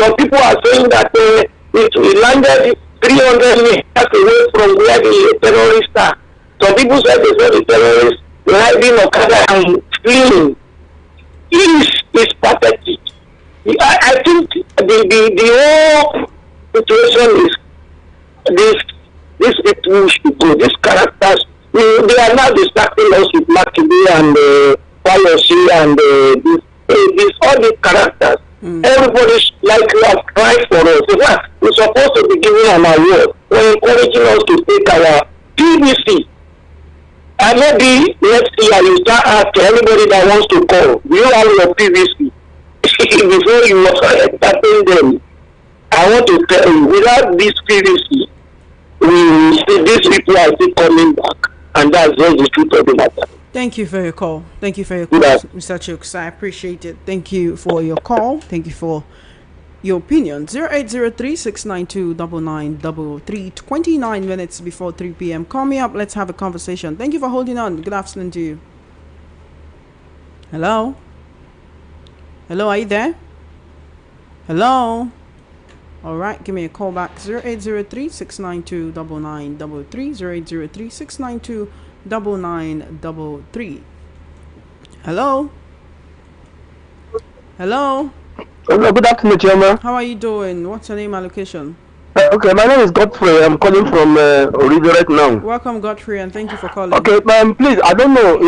Some people are saying that it landed 300 meters away from where the terrorists are. Some people said they saw the terrorists riding Okada and fleeing. It is pathetic. I think the whole situation is this people should go. These characters, they are now distracting us with Makibi and Wayoshi and all these characters. Everybody's like to have cried for us. In fact, we're supposed to be giving an award. We're encouraging us to take our PVC. And maybe next year you start asking anybody that wants to call, do you have your PVC? Before you entertain them. I want to tell you, without this PVC, we see these people are still coming back. And that's just the truth of the matter. Thank you for your call. Thank you for your call, Mr. Chooks. I appreciate it. Thank you for your call. Thank you for your opinion. 0803-692-9933. 29 minutes before 3 p.m. Call me up. Let's have a conversation. Thank you for holding on. Good afternoon to you. Hello? Hello, are you there? Hello? All right, give me a call back. 0803-692-9933. 0803-692-9933. Hello? Hello? Hello, good afternoon, Chairman. How are you doing? What's your name and location? Okay, my name is Godfrey. I'm calling from Origo right now. Welcome, Godfrey, and thank you for calling. Okay, please, I don't know.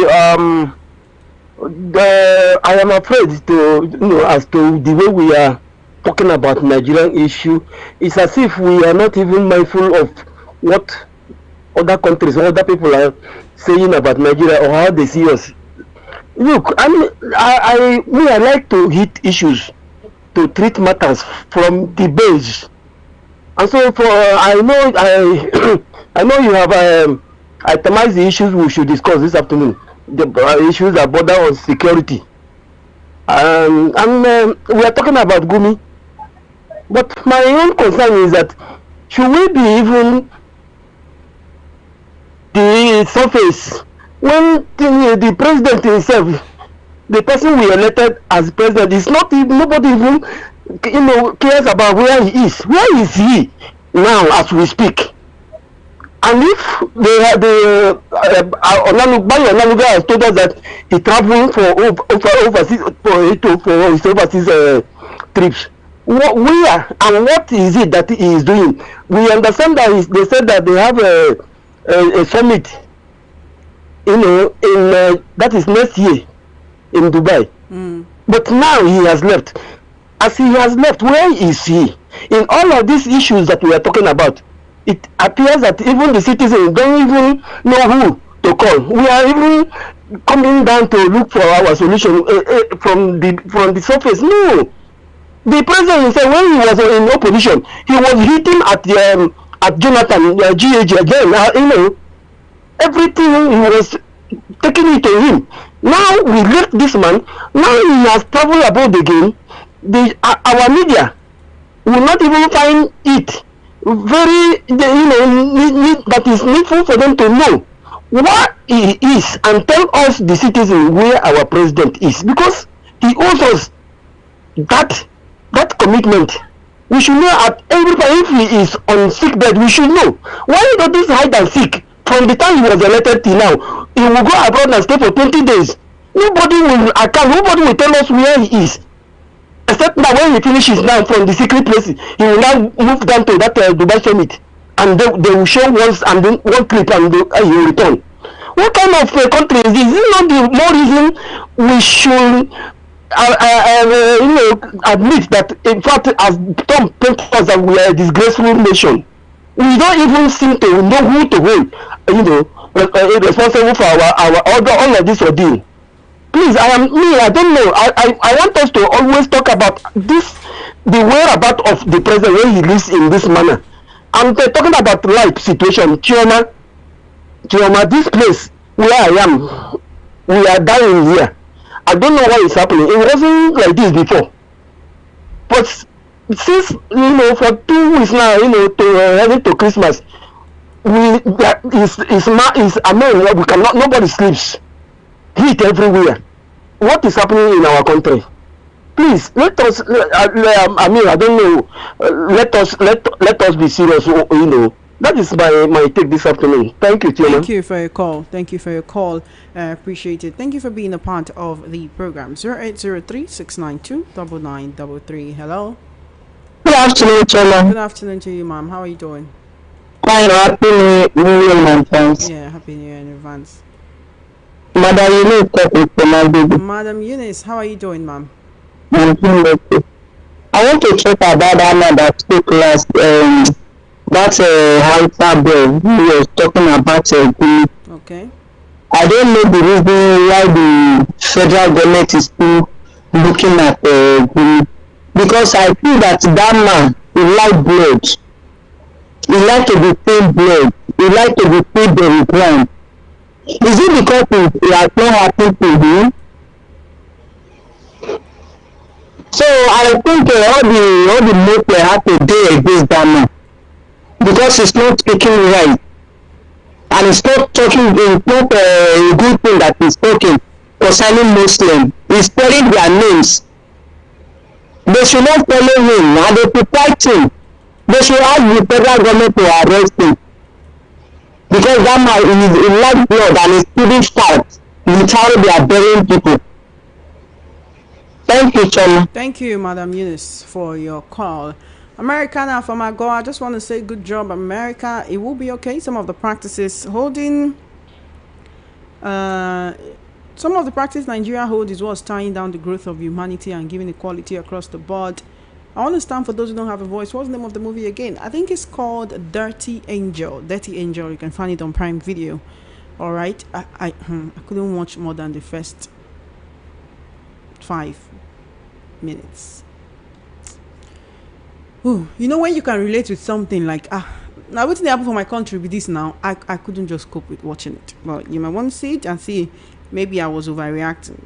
I am afraid as to the way we are talking about Nigerian issue. It's as if we are not even mindful of what other countries or other people are saying about Nigeria or how they see us. Look, I mean, I like to hit issues, to treat matters from the base. And so I know you have itemized the issues we should discuss this afternoon. The issues that border on security. And we are talking about Gumi. But my own concern is that should we be even the surface when the president himself, the person we elected as president, is not nobody even cares about where he is. Where is he now as we speak? And if Olaluga has told us that he traveled for overseas for his overseas trips, where and what is it that he is doing? We understand that they said that they have a summit, in that is next year in Dubai. But now he has left. As he has left, where is he? In all of these issues that we are talking about, it appears that even the citizens don't even know who to call. We are even coming down to look for our solution from the surface. No, the president himself, when he was in opposition, he was hitting at Jonathan GAG again. Everything he was taking it to him. Now we left this man. Now he has traveled abroad again. Our media will not even find it very, that is needful for them to know what he is and tell us, the citizens, where our president is, because he owes us that commitment. We should know at every time. If he is on sick bed, we should know. Why not this hide and seek? From the time he was elected till now, he will go abroad and stay for 20 days. Nobody will account, nobody will tell us where he is. Except that when he finishes now from the secret places, he will now move down to that Dubai summit, and they will show once and then one clip, and he will return. What kind of country is this? Is it not the more reason we should admit that, in fact, as Tom told us, that we are a disgraceful nation? We don't even seem to know who to hold, responsible for our all of this ordeal. Please, I don't know. I want us to always talk about this, the whereabouts of the president when he lives in this manner. I'm talking about life situation. Chioma, this place where I am, we are dying here. I don't know what is happening. It wasn't like this before. But since for 2 weeks now, to heading to Christmas, we we cannot. Nobody sleeps. Heat everywhere. What is happening in our country? Please let us. I don't know. Let us be serious. That is my take this afternoon. Thank you, Tina. Thank you for your call. Thank you for your call. Appreciate it. Thank you for being a part of the program. 0803-692-9933. Hello. Good afternoon, Tina. Good afternoon to you, ma'am. How are you doing? Fine. Happy New Year in advance. Yeah, happy New Year in advance. Madam Eunice, Madam Eunice, how are you doing, ma'am? I'm doing okay. I want to talk about that man that spoke last. That's Hausa boy who was talking about Gumi. Okay. I don't know the reason why the federal government is still looking at Gumi, because I feel that man, he like blood. He like to be paid blood. He like to be paid the ground. Is it because it has not happened to him? So I think all the movement have to do against that man, because it's not speaking right, and it's not talking. It's not a good thing that he's talking concerning Muslim. He's spelling their names. They should not follow him, and they should fight him. They should ask the federal government to arrest him, because that man is like blood and is feeding fat without they are burying people. Thank you, Chama. Thank you, Madam Eunice, for your call. Americana from Ago, I just want to say good job, America. It will be okay. Some of the practices Nigeria hold is what's tying down the growth of humanity and giving equality across the board. I want to stand for those who don't have a voice. What's the name of the movie again? I think it's called Dirty Angel. Dirty Angel. You can find it on Prime Video. All right. I couldn't watch more than the first 5 minutes. Ooh, when you can relate with something like now what's happened for my country with this now, I couldn't just cope with watching it. Well, you might want to see it and see maybe I was overreacting.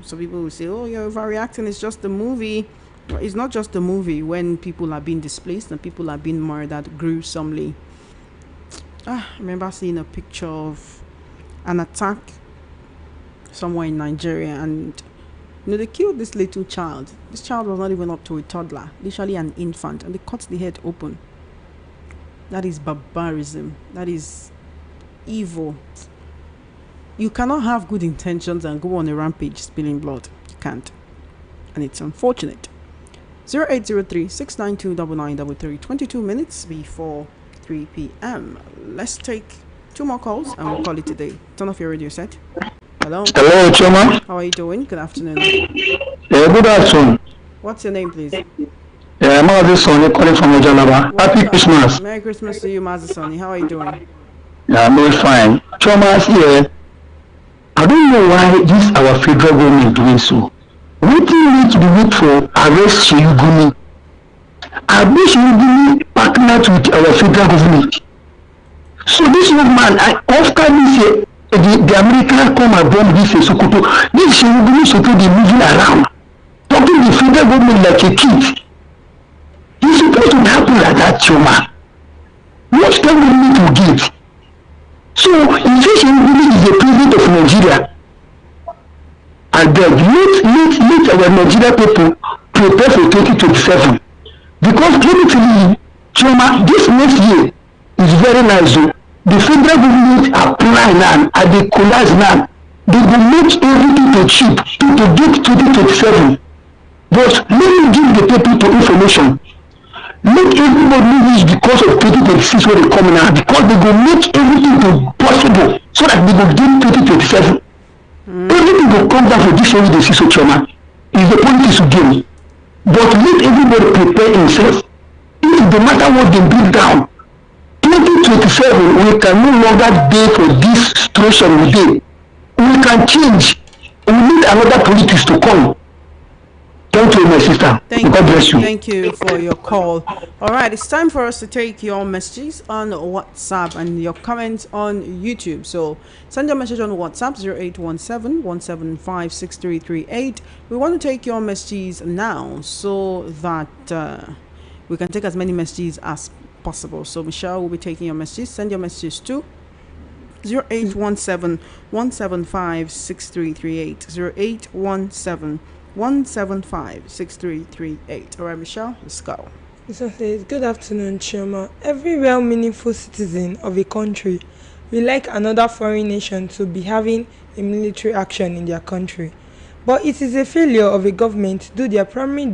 Some people will say, oh, you're overreacting, it's just a movie. Well, it's not just a movie when people are being displaced and people are being murdered gruesomely. I remember seeing a picture of an attack somewhere in Nigeria, and they killed this little child. This child was not even up to a toddler, literally an infant, and they cut the head open. That is barbarism. That is evil. You cannot have good intentions and go on a rampage spilling blood. You can't. And it's unfortunate. 0803-692-9933. 22 minutes before 3 p.m. Let's take 2 more calls and we'll call it a day. Turn off your radio set. Hello. Hello, Choma. How are you doing? Good afternoon. Good afternoon. What's your name, please? I'm Mazi Sonny calling from Ojalaba. Happy Christmas. Merry Christmas to you, Mazi Sonny. How are you doing? Yeah, I'm doing fine. Choma here. I don't know why this our federal government is doing so. What do you need to wait for arrest Sheikh Gumi? I wish Sheikh Gumi partnered with our federal government. So this woman, after this year, the Americans come and bomb this Sokoto. This Sheikh Gumi Sokoto, they moving around, talking to the federal government like a kid. It's supposed to happen like that, Choma. What can we need to give? So, if Sheikh Gumi is the president of Nigeria, and then let our Nigerian people prepare for 2027. Because let me tell you, Choma, this next year is very nice. The federal government apply now and they collapse now. They will make everything to cheap to get 2027. But let me give the people to information. Let everybody know this because of 2026 when they come now, because they will make everything to possible so that they will get 2027. Everything will come down for this way they see so Choma. Is the politics to gain. But let everybody prepare himself. If no matter what they bring down, 2027 we can no longer be for this situation we did. We can change. We need another politics to come. Thank you, my sister. God bless you. Thank you for your call. All right, it's time for us to take your messages on WhatsApp and your comments on YouTube. So send your message on WhatsApp 0817-175-6338. We want to take your messages now so that we can take as many messages as possible. So Michelle will be taking your messages. Send your messages to 0817-175-6338. 0817-175-6338. All right, Michelle, let's go. So says, good afternoon, Chioma. Every well-meaningful citizen of a country will like another foreign nation to be having a military action in their country. But it is a failure of a government to do their primary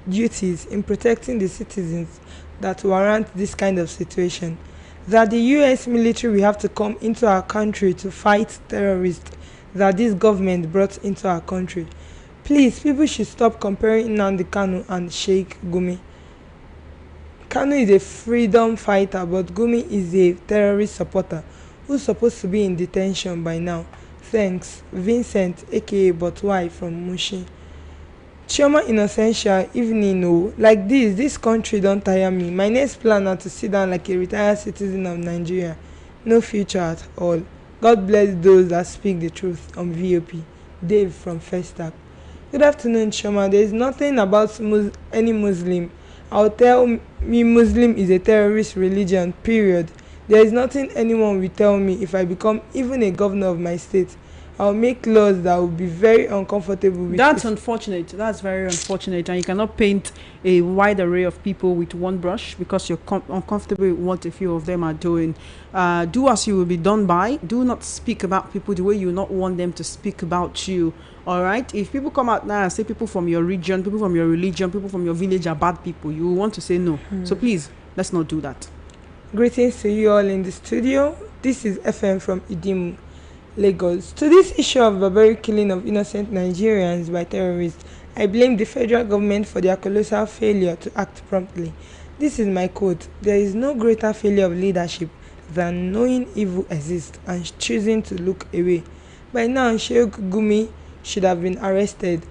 duties in protecting the citizens that warrant this kind of situation. That the US military will have to come into our country to fight terrorists that this government brought into our country. Please, people should stop comparing Nnamdi Kanu and Sheikh Gumi. Kanu is a freedom fighter, but Gumi is a terrorist supporter who's supposed to be in detention by now. Thanks, Vincent, aka But Why from Mushi. Chioma Innocentia, evening. Like this country don't tire me. My next plan is to sit down like a retired citizen of Nigeria. No future at all. God bless those that speak the truth on VOP. Dave from Festac. Good afternoon, Chioma. There is nothing about any Muslim. I'll tell me Muslim is a terrorist religion, period. There is nothing anyone will tell me if I become even a governor of my state. I'll make laws that will be very uncomfortable with. That's unfortunate. That's very unfortunate. And you cannot paint a wide array of people with one brush because you're uncomfortable with what a few of them are doing. Do as you will be done by. Do not speak about people the way you not want them to speak about you. All right? If people come out now and say people from your region, people from your religion, people from your village are bad people, you will want to say no. So please, let's not do that. Greetings to you all in the studio. This is FM from Idimu, Lagos. To this issue of barbaric killing of innocent Nigerians by terrorists, I blame the federal government for their colossal failure to act promptly. This is my quote: there is no greater failure of leadership than knowing evil exists and choosing to look away. By now, Sheikh Gumi should have been arrested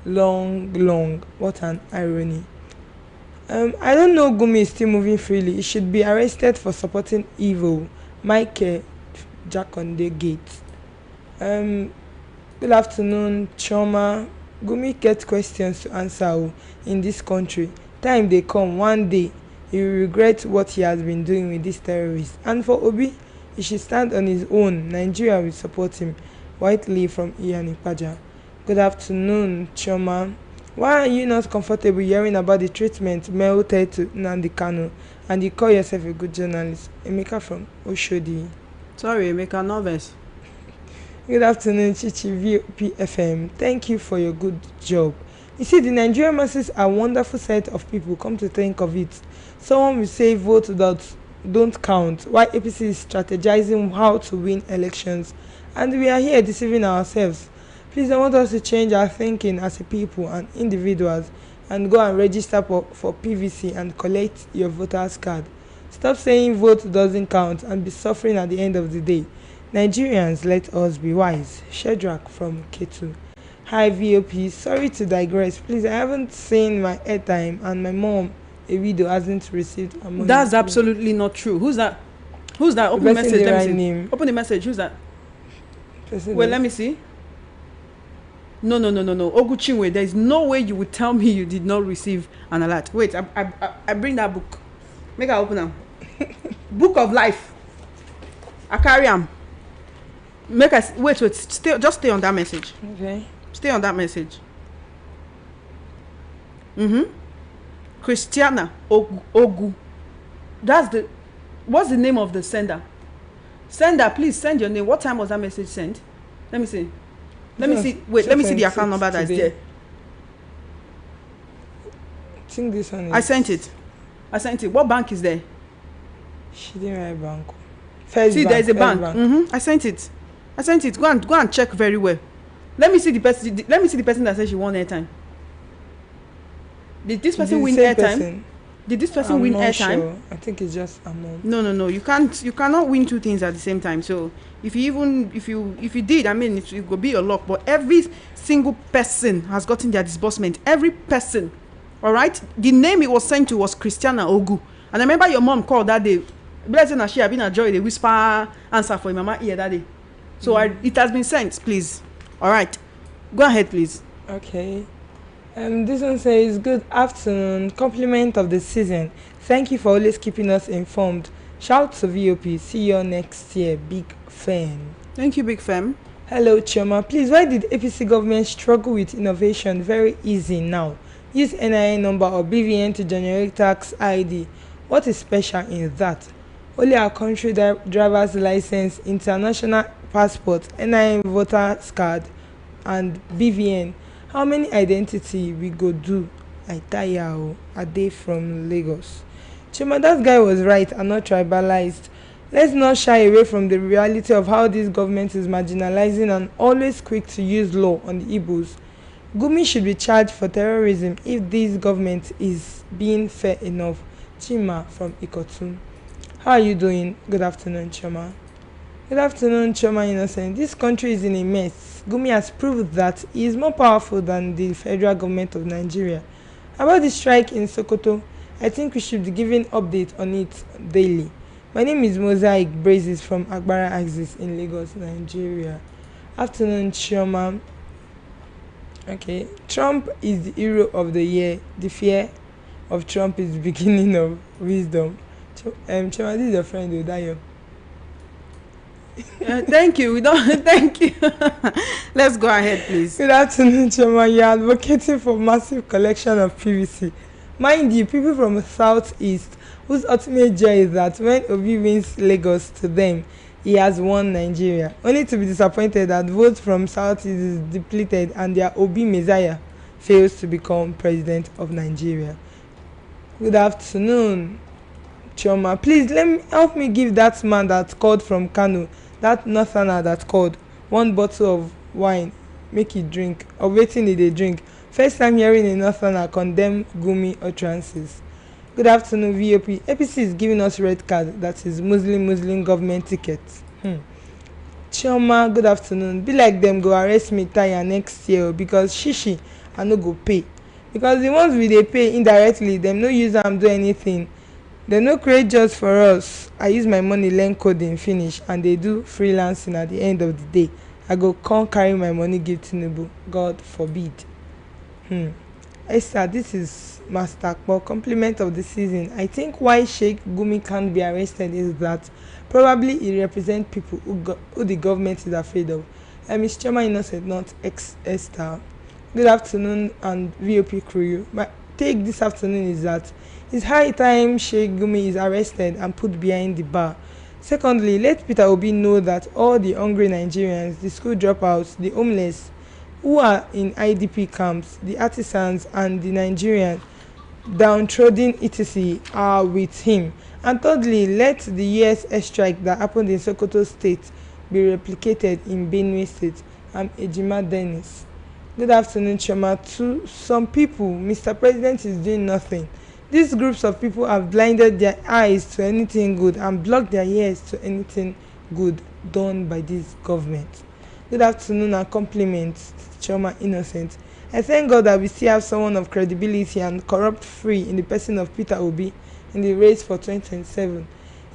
long. What an irony. I don't know Gumi is still moving freely. He should be arrested for supporting evil. Mike Jack on the gate. Good afternoon, Chioma. Gumi gets questions to answer in this country. Time they come, one day he will regret what he has been doing with these terrorists. And for Obi, he should stand on his own. Nigeria will support him. Whiteley from Iyanipaja. Good afternoon, Chioma. Why are you not comfortable hearing about the treatment melted to Nnamdi Kanu and you call yourself a good journalist? Emeka from Oshodi. Sorry, Emeka, nervous. Good afternoon, Chichi VPFM. Thank you for your good job. You see, the Nigerian masses are a wonderful set of people, come to think of it. Someone will say votes that don't count, while APC is strategizing how to win elections. And we are here deceiving ourselves. Please, I want us to change our thinking as a people and individuals and go and register for PVC and collect your voter's card. Stop saying vote doesn't count and be suffering at the end of the day. Nigerians, let us be wise. Shedrack from K2. Hi VOP, sorry to digress. Please, I haven't seen my airtime and my mom, a widow, hasn't received a money. That's absolutely not true. Who's that? Open the message. Let me see. Name. Open the message. Who's that? Well, let me see. No. Oguchinwe, there is no way you would tell me you did not receive an alert. Wait, I bring that book. Make I open them. Book of life. I carry them. Make us wait. Stay on that message. Okay. Stay on that message. Christiana Ogu. What's the name of the sender? Sender, please send your name. What time was that message sent? Let me see. Let me see. Wait, let me see the account number that's there. I think this one is... I sent it. What bank is there? She didn't write bank. First see, bank, there's a bank. I sent it. Go and check very well. Let me see the person. Let me see the person that said she won airtime. Did this person win airtime? Did this person I'm win not airtime? sure. I think it's just a mom. No. You can't. You cannot win two things at the same time. So if you did, I mean, it will be your luck. But every single person has gotten their disbursement. Every person. All right. The name it was sent to was Christiana Ogu. And I remember your mom called that day. Blessing and she have been a joy. They whisper answer for your mama ear that day. So it has been sent. Please. All right. Go ahead, please. Okay. This one says, good afternoon, compliment of the season. Thank you for always keeping us informed. Shout to VOP. See you next year. Big fan. Thank you, Big Fem. Hello, Chioma. Please, why did APC government struggle with innovation? Very easy now. Use NIN number or BVN to generate tax ID. What is special in that? Only our country driver's license, international passport, NIN voter's card, and BVN. How many identity we go do? I tire a day from Lagos. Chima, that guy was right and not tribalized. Let's not shy away from the reality of how this government is marginalizing and always quick to use law on the Igbos. Gumi should be charged for terrorism if this government is being fair enough. Chima from Ikotun. How are you doing? Good afternoon, Chima. Good afternoon, Choma Innocent. This country is in a mess. Gumi has proved that he is more powerful than the federal government of Nigeria. About the strike in Sokoto, I think we should be giving updates on it daily. My name is Mosaic Brazes from Agbara Axis in Lagos, Nigeria. Afternoon, Choma. Okay, Trump is the hero of the year. The fear of Trump is the beginning of wisdom. Choma, this is your friend Odayo. Thank you. We don't. Thank you. Let's go ahead, please. Good afternoon, Choma. You are advocating for massive collection of PVC. Mind you, people from the southeast, whose ultimate joy is that when Obi wins Lagos to them, he has won Nigeria. Only to be disappointed that votes from southeast is depleted and their Obi Messiah fails to become president of Nigeria. Good afternoon, Choma. Please help me give that man that called from Kano, that northerner that called, one bottle of wine, make it drink, or waiting in the drink. First time hearing a northerner condemn Gumi utterances. Good afternoon, VOP. APC is giving us red card, that is Muslim government ticket. Choma, good afternoon. Be like them go arrest me tire next year because shishi I no go pay. Because the ones we dey pay indirectly, them no use am do anything. They no create jobs for us. I use my money learn coding finish and they do freelancing at the end of the day. I go come carry my money give Tinubu. God forbid. Esther, this is Master Akpo, compliment of the season. I think why Sheikh Gumi can't be arrested is that probably he represents people who the government is afraid of. Miss Choma Innocent, not Esther. Good afternoon and VOP crew. My take this afternoon is that it's high time Sheikh Gumi is arrested and put behind the bar. Secondly, let Peter Obi know that all the hungry Nigerians, the school dropouts, the homeless who are in IDP camps, the artisans and the Nigerian downtrodden etc. are with him. And thirdly, let the US airstrike that happened in Sokoto State be replicated in Benue State. I'm Ejima Dennis. Good afternoon, Choma. To some people, Mr. President is doing nothing. These groups of people have blinded their eyes to anything good and blocked their ears to anything good done by this government. Good afternoon and compliments, Choma Innocent. I thank God that we still have someone of credibility and corrupt-free in the person of Peter Obi in the race for 2027.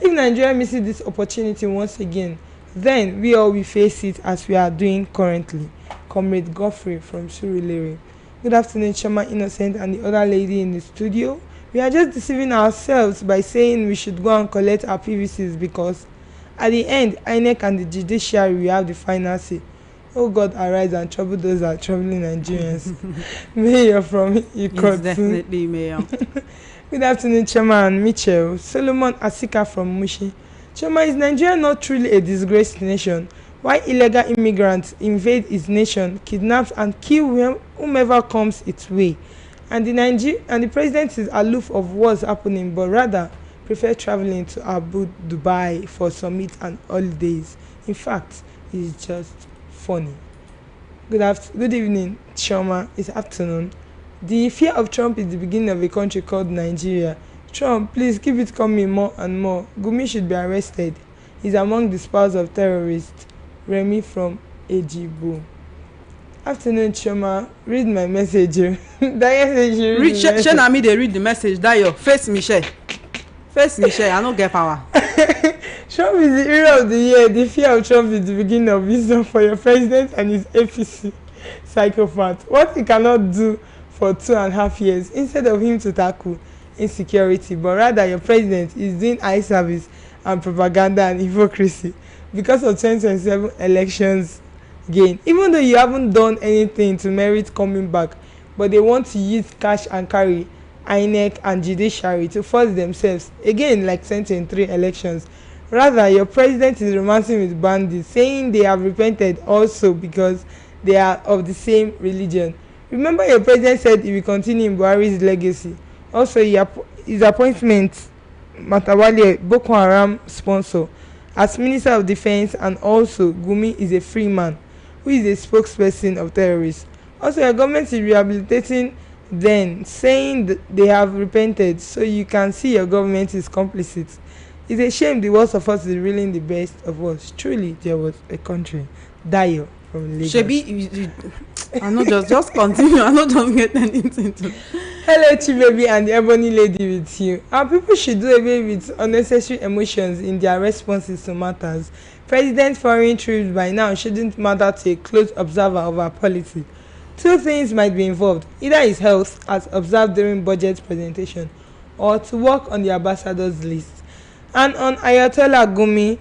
If Nigeria misses this opportunity once again, then we all will face it as we are doing currently. Comrade Godfrey from Surulere. Good afternoon, Choma Innocent and the other lady in the studio. We are just deceiving ourselves by saying we should go and collect our PVCs because at the end, INEC and the judiciary will have the final say. Oh God, arise and trouble those that are troubling Nigerians. Mayor from Ikotun. It's definitely Mayor. Good afternoon, Choma and Mitchell. Solomon Asika from Mushi. Choma, is Nigeria not truly a disgraced nation? Why illegal immigrants invade its nation, kidnap and kill whomever comes its way? And the president is aloof of what's happening, but rather prefer traveling to Abu Dubai for summit and holidays. In fact, it's just funny. Good evening, Choma. It's afternoon. The fear of Trump is the beginning of a country called Nigeria. Trump, please keep it coming more and more. Gumi should be arrested. He's among the spouse of terrorists. Remy from Ejibo. Afternoon, Choma. Read my message. Dayo says she read the message. Shana me they read the message. Dayo, face Michelle. Face Michelle, I don't get power. Trump is the hero of the year. The fear of Trump is the beginning of wisdom for your president and his APC psychopath. What he cannot do for 2.5 years, instead of him to tackle insecurity, but rather your president is doing eye service and propaganda and hypocrisy because of 2027 elections gain. Even though you haven't done anything to merit coming back, but they want to use cash and carry INEC and judiciary to force themselves again like 2023 elections. Rather, your president is romancing with bandits, saying they have repented also because they are of the same religion. Remember, your president said he will continue in Buhari's legacy. Also, his appointment, Matawale, Boko Haram sponsor, as Minister of Defense, and also Gumi is a free man who is a spokesperson of terrorists. Also, your government is rehabilitating them, saying that they have repented, so you can see your government is complicit. It's a shame the worst of us is ruling the best of us. Truly, there was a country. Dio from Lagos. Shebi, I know just continue. I know just get anything to. Hello, Chibaby and the ebony lady with you. Our people should do away with unnecessary emotions in their responses to matters. President foreign troops by now shouldn't matter to a close observer of our policy. Two things might be involved: either his health, as observed during budget presentation, or to work on the ambassadors list. And on Ayatollah Gumi,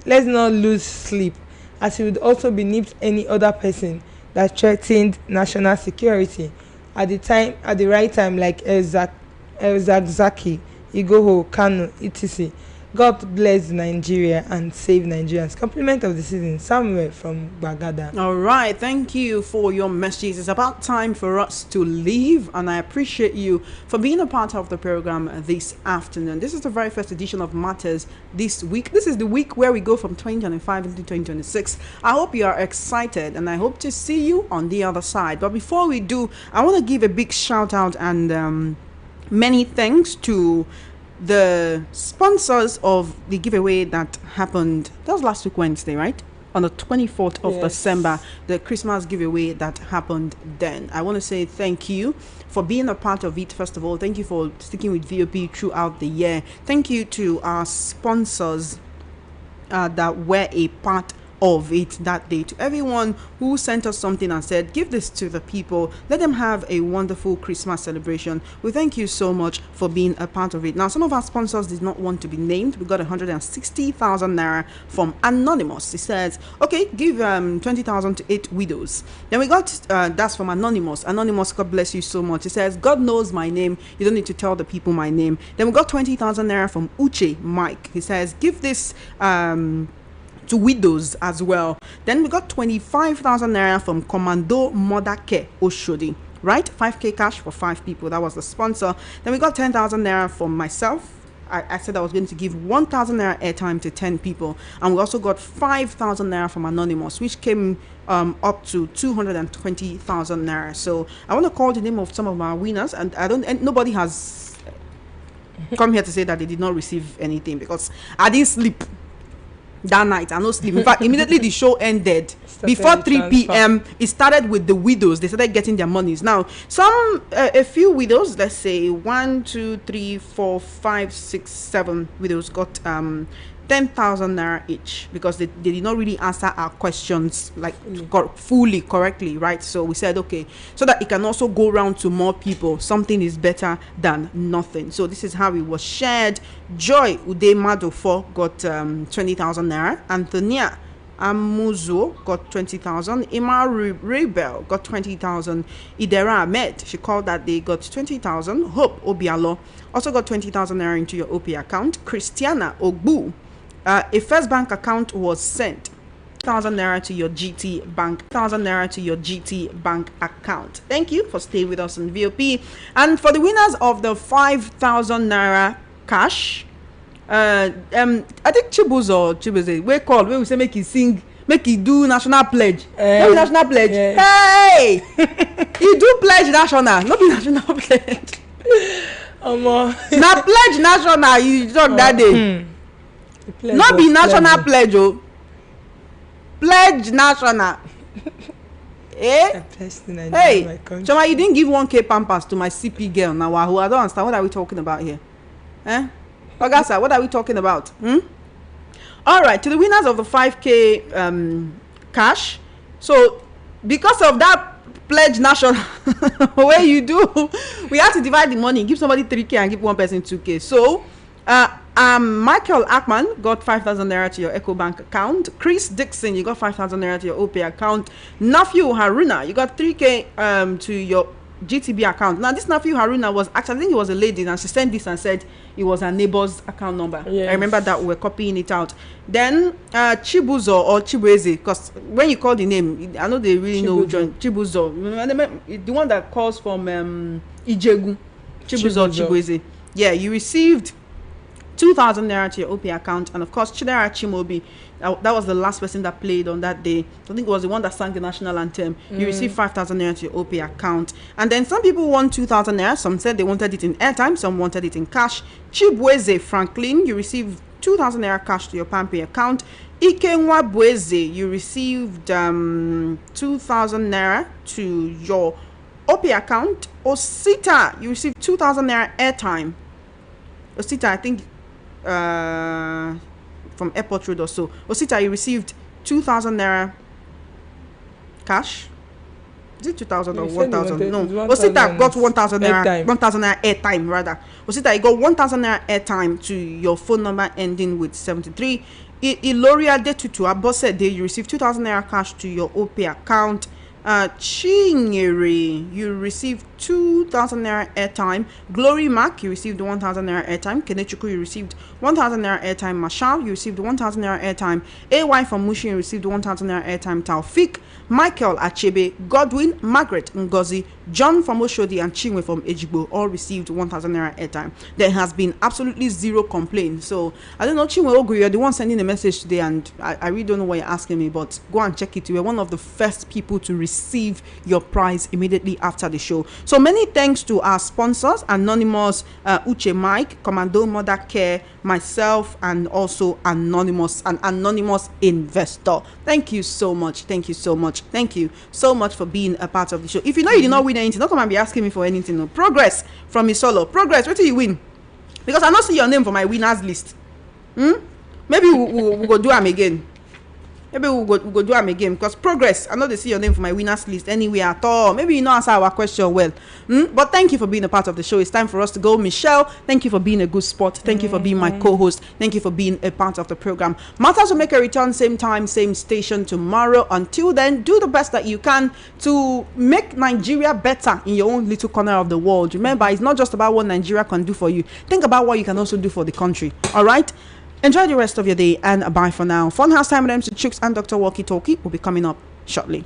let's not lose sleep, as he would also be nipped any other person that threatened national security at the right time, like El Zakzaki, Igoho, Kano, etc. God bless Nigeria and save Nigerians. Compliment of the season, Samuel from Bagada. All right, thank you for your messages. It's about time for us to leave, and I appreciate you for being a part of the program this afternoon. This is the very first edition of Matters this week. This is the week where we go from 2025 into 2026. I hope you are excited, and I hope to see you on the other side. But before we do, I want to give a big shout out and many thanks to the sponsors of the giveaway that happened. That was last week Wednesday, right? On the 24th of December, the Christmas giveaway that happened then. I want to say thank you for being a part of it. First of all, thank you for sticking with VOP throughout the year. Thank you to our sponsors that were a part of it that day. To everyone who sent us something and said, give this to the people, let them have a wonderful Christmas celebration. We thank you so much for being a part of it. Now, some of our sponsors did not want to be named. We got 160,000 naira from Anonymous. He says, okay, give 20,000 to 8 widows. Then we got that's from Anonymous. Anonymous, God bless you so much. He says, God knows my name, you don't need to tell the people my name. Then we got 20,000 naira from Uche Mike. He says, give this to widows as well. Then we got 25,000 naira from Commando Modake Oshodi, right? 5k cash for 5 people. That was the sponsor. Then we got 10,000 naira from myself. I said I was going to give 1,000 naira airtime to 10 people, and we also got 5,000 naira from Anonymous, which came up to 220,000 naira. So I want to call the name of some of our winners, and nobody has come here to say that they did not receive anything, because I didn't sleep that night. I no sleep. In fact, immediately the show ended, before 3 p.m. it started with the widows. They started getting their monies. Now, a few widows, let's say 1, 2, 3, 4, 5, 6, 7 widows got 10,000 naira each, because they did not really answer our questions like fully correctly, right? So we said, okay, so that it can also go around to more people, something is better than nothing. So this is how it was shared. Joy Ude Madofo got 20,000 naira. Antonia Amuzo got 20,000. Ima Rebel got 20,000. Idera Ahmed, she called that they got 20,000. Hope Obialo also got 20,000 naira into your OP account. Christiana Ogbu, a first bank account was sent 1,000 naira to your GT Bank, 1,000 naira to your GT Bank account. Thank you for staying with us on VOP. And for the winners of the 5,000 naira cash, I think Chibuze, we call when we say make he sing, make he do national pledge. National pledge. Hey, he do pledge national, not be national pledge. Now pledge national you talk that day. Not be national pledge, oh. Pledge national. Eh? Hey, Choma, you didn't give 1K pampers to my CP girl now. Who I don't understand. What are we talking about here? Eh? Pagasa, what are we talking about? All right, to the winners of the 5K cash. So, because of that pledge national, where you do, we have to divide the money. Give somebody 3K and give one person 2K. So, Michael Ackman got 5,000 naira to your EcoBank account. Chris Dixon, you got 5,000 naira to your OP account. Nephew Haruna, you got 3K to your GTB account. Now, this nephew Haruna was actually, I think it was a lady, and she sent this and said it was her neighbor's account number. Yes. I remember that we were copying it out. Then Chibuzo or Chibueze, because when you call the name, I know they really know Chibuzo, the one that calls from Ijegu. Chibueze. Yeah, you received 2,000 naira to your OP account, and of course Chidera Chimobi, that was the last person that played on that day. I think it was the one that sang the national anthem. You received 5,000 naira to your OP account, and then some people won 2,000 naira. Some said they wanted it in airtime, some wanted it in cash. Chibweze Franklin, you received 2,000 naira cash to your Pampi account. Ikenwa Bweze, you received 2,000 naira to your OP account. Osita, you received 2,000 naira airtime. Osita, I think from Airport Road or so. Osita, you received 2,000 naira cash. Is it 2,000 or 1,000? No. Osita got 1,000 naira. 1,000 naira airtime rather. Osita, you got 1,000 naira airtime to your phone number ending with 73. Iloria Detutu Abosede, you received 2,000 naira cash to your OP account. Chinyere, you received 2,000 naira airtime. Glory Mark, you received 1,000 naira airtime. Kenechuku, you received 1,000 naira airtime. Mashal, you received 1,000 naira airtime. AY from Mushi, you received 1,000 naira airtime. Taufik, Michael Achebe, Godwin, Margaret Ngozi, John from Oshodi, and Chinwe from Ejigbo all received 1,000 naira airtime. There has been absolutely zero complaint. So I don't know, Chinwe Ogu, you're the one sending a message today, and I really don't know what you're asking me, but go and check it. You were one of the first people to receive your prize immediately after the show. So many thanks to our sponsors, Anonymous, Uche Mike, Commando Mother Care, myself, and also Anonymous, an anonymous investor. Thank you so much. Thank you so much. Thank you so much for being a part of the show. If you know you did not win anything, don't come and be asking me for anything. No. Progress from Isolo. Progress, what do you win? Because I don't see your name for my winners list. Maybe we'll go do them again. Maybe we'll go do them again, because Progress, I know they see your name for my winners list anywhere at all. Maybe you know answer our question well. But thank you for being a part of the show. It's time for us to go. Michelle, thank you for being a good sport. Thank you for being my co-host. Thank you for being a part of the program. Matters will make a return same time, same station tomorrow. Until then, do the best that you can to make Nigeria better in your own little corner of the world. Remember, it's not just about what Nigeria can do for you. Think about what you can also do for the country. All right? Enjoy the rest of your day, and bye for now. Funhouse Time with MC Chooks and Dr. Walkie Talkie will be coming up shortly.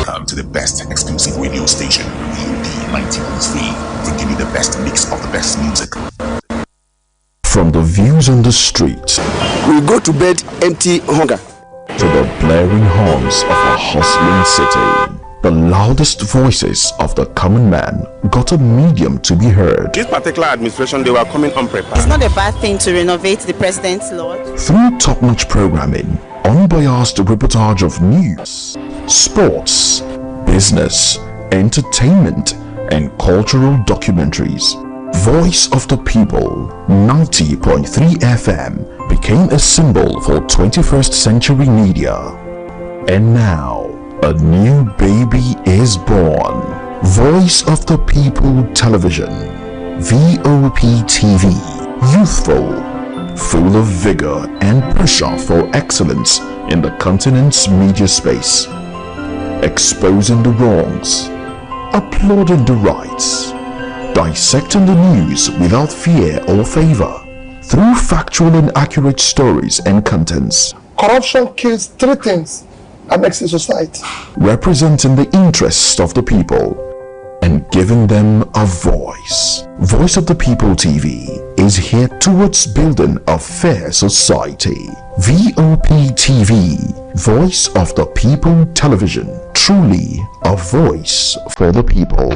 Welcome to the best exclusive radio station, VOP 93.3, bringing you the best mix of the best music. From the views on the street, we go to bed empty hunger, to the blaring horns of a hustling city, the loudest voices of the common man got a medium to be heard. This particular administration, they were coming unprepared. It's not a bad thing to renovate the president's lodge. Through top-notch programming, unbiased reportage of news, sports, business, entertainment, and cultural documentaries, Voice of the People 90.3 FM became a symbol for 21st century media. And now, a new baby is born. Voice of the People Television, VOP TV, youthful, full of vigor and pressure for excellence in the continent's media space, exposing the wrongs, applauding the rights, dissecting the news without fear or favor, through factual and accurate stories and contents. Corruption kills three things and makes a society. Representing the interests of the people and and giving them a voice. Voice of the People TV is here towards building a fair society. VOP TV, Voice of the People Television, truly a voice for the people.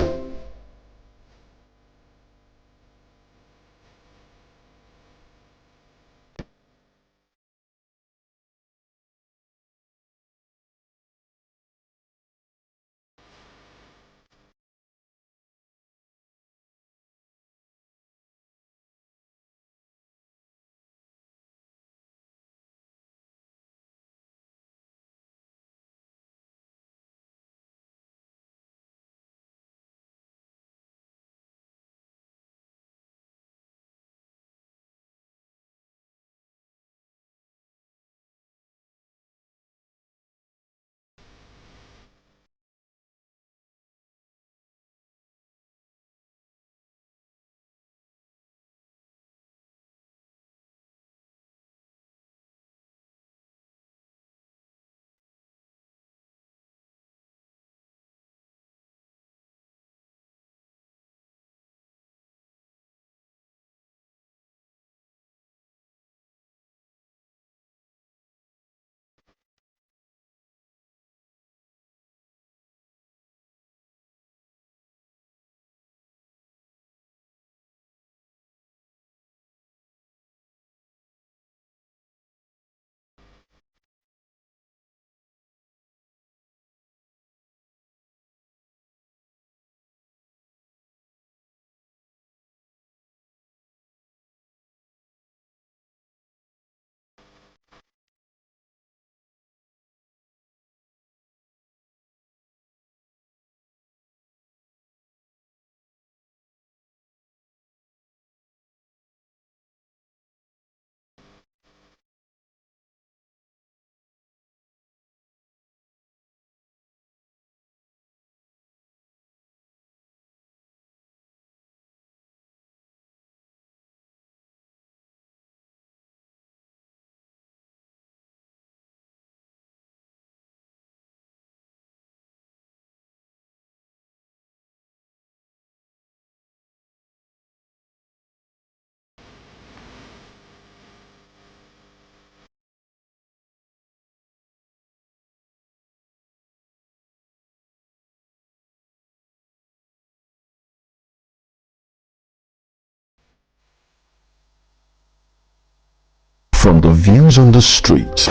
From the views on the street,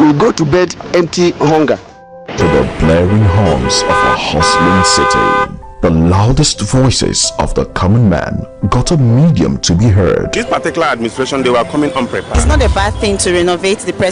We go to bed empty hunger. to the blaring horns of a hustling city, the loudest voices of the common man got a medium to be heard. This particular administration, they were coming unprepared. It's not a bad thing to renovate the president.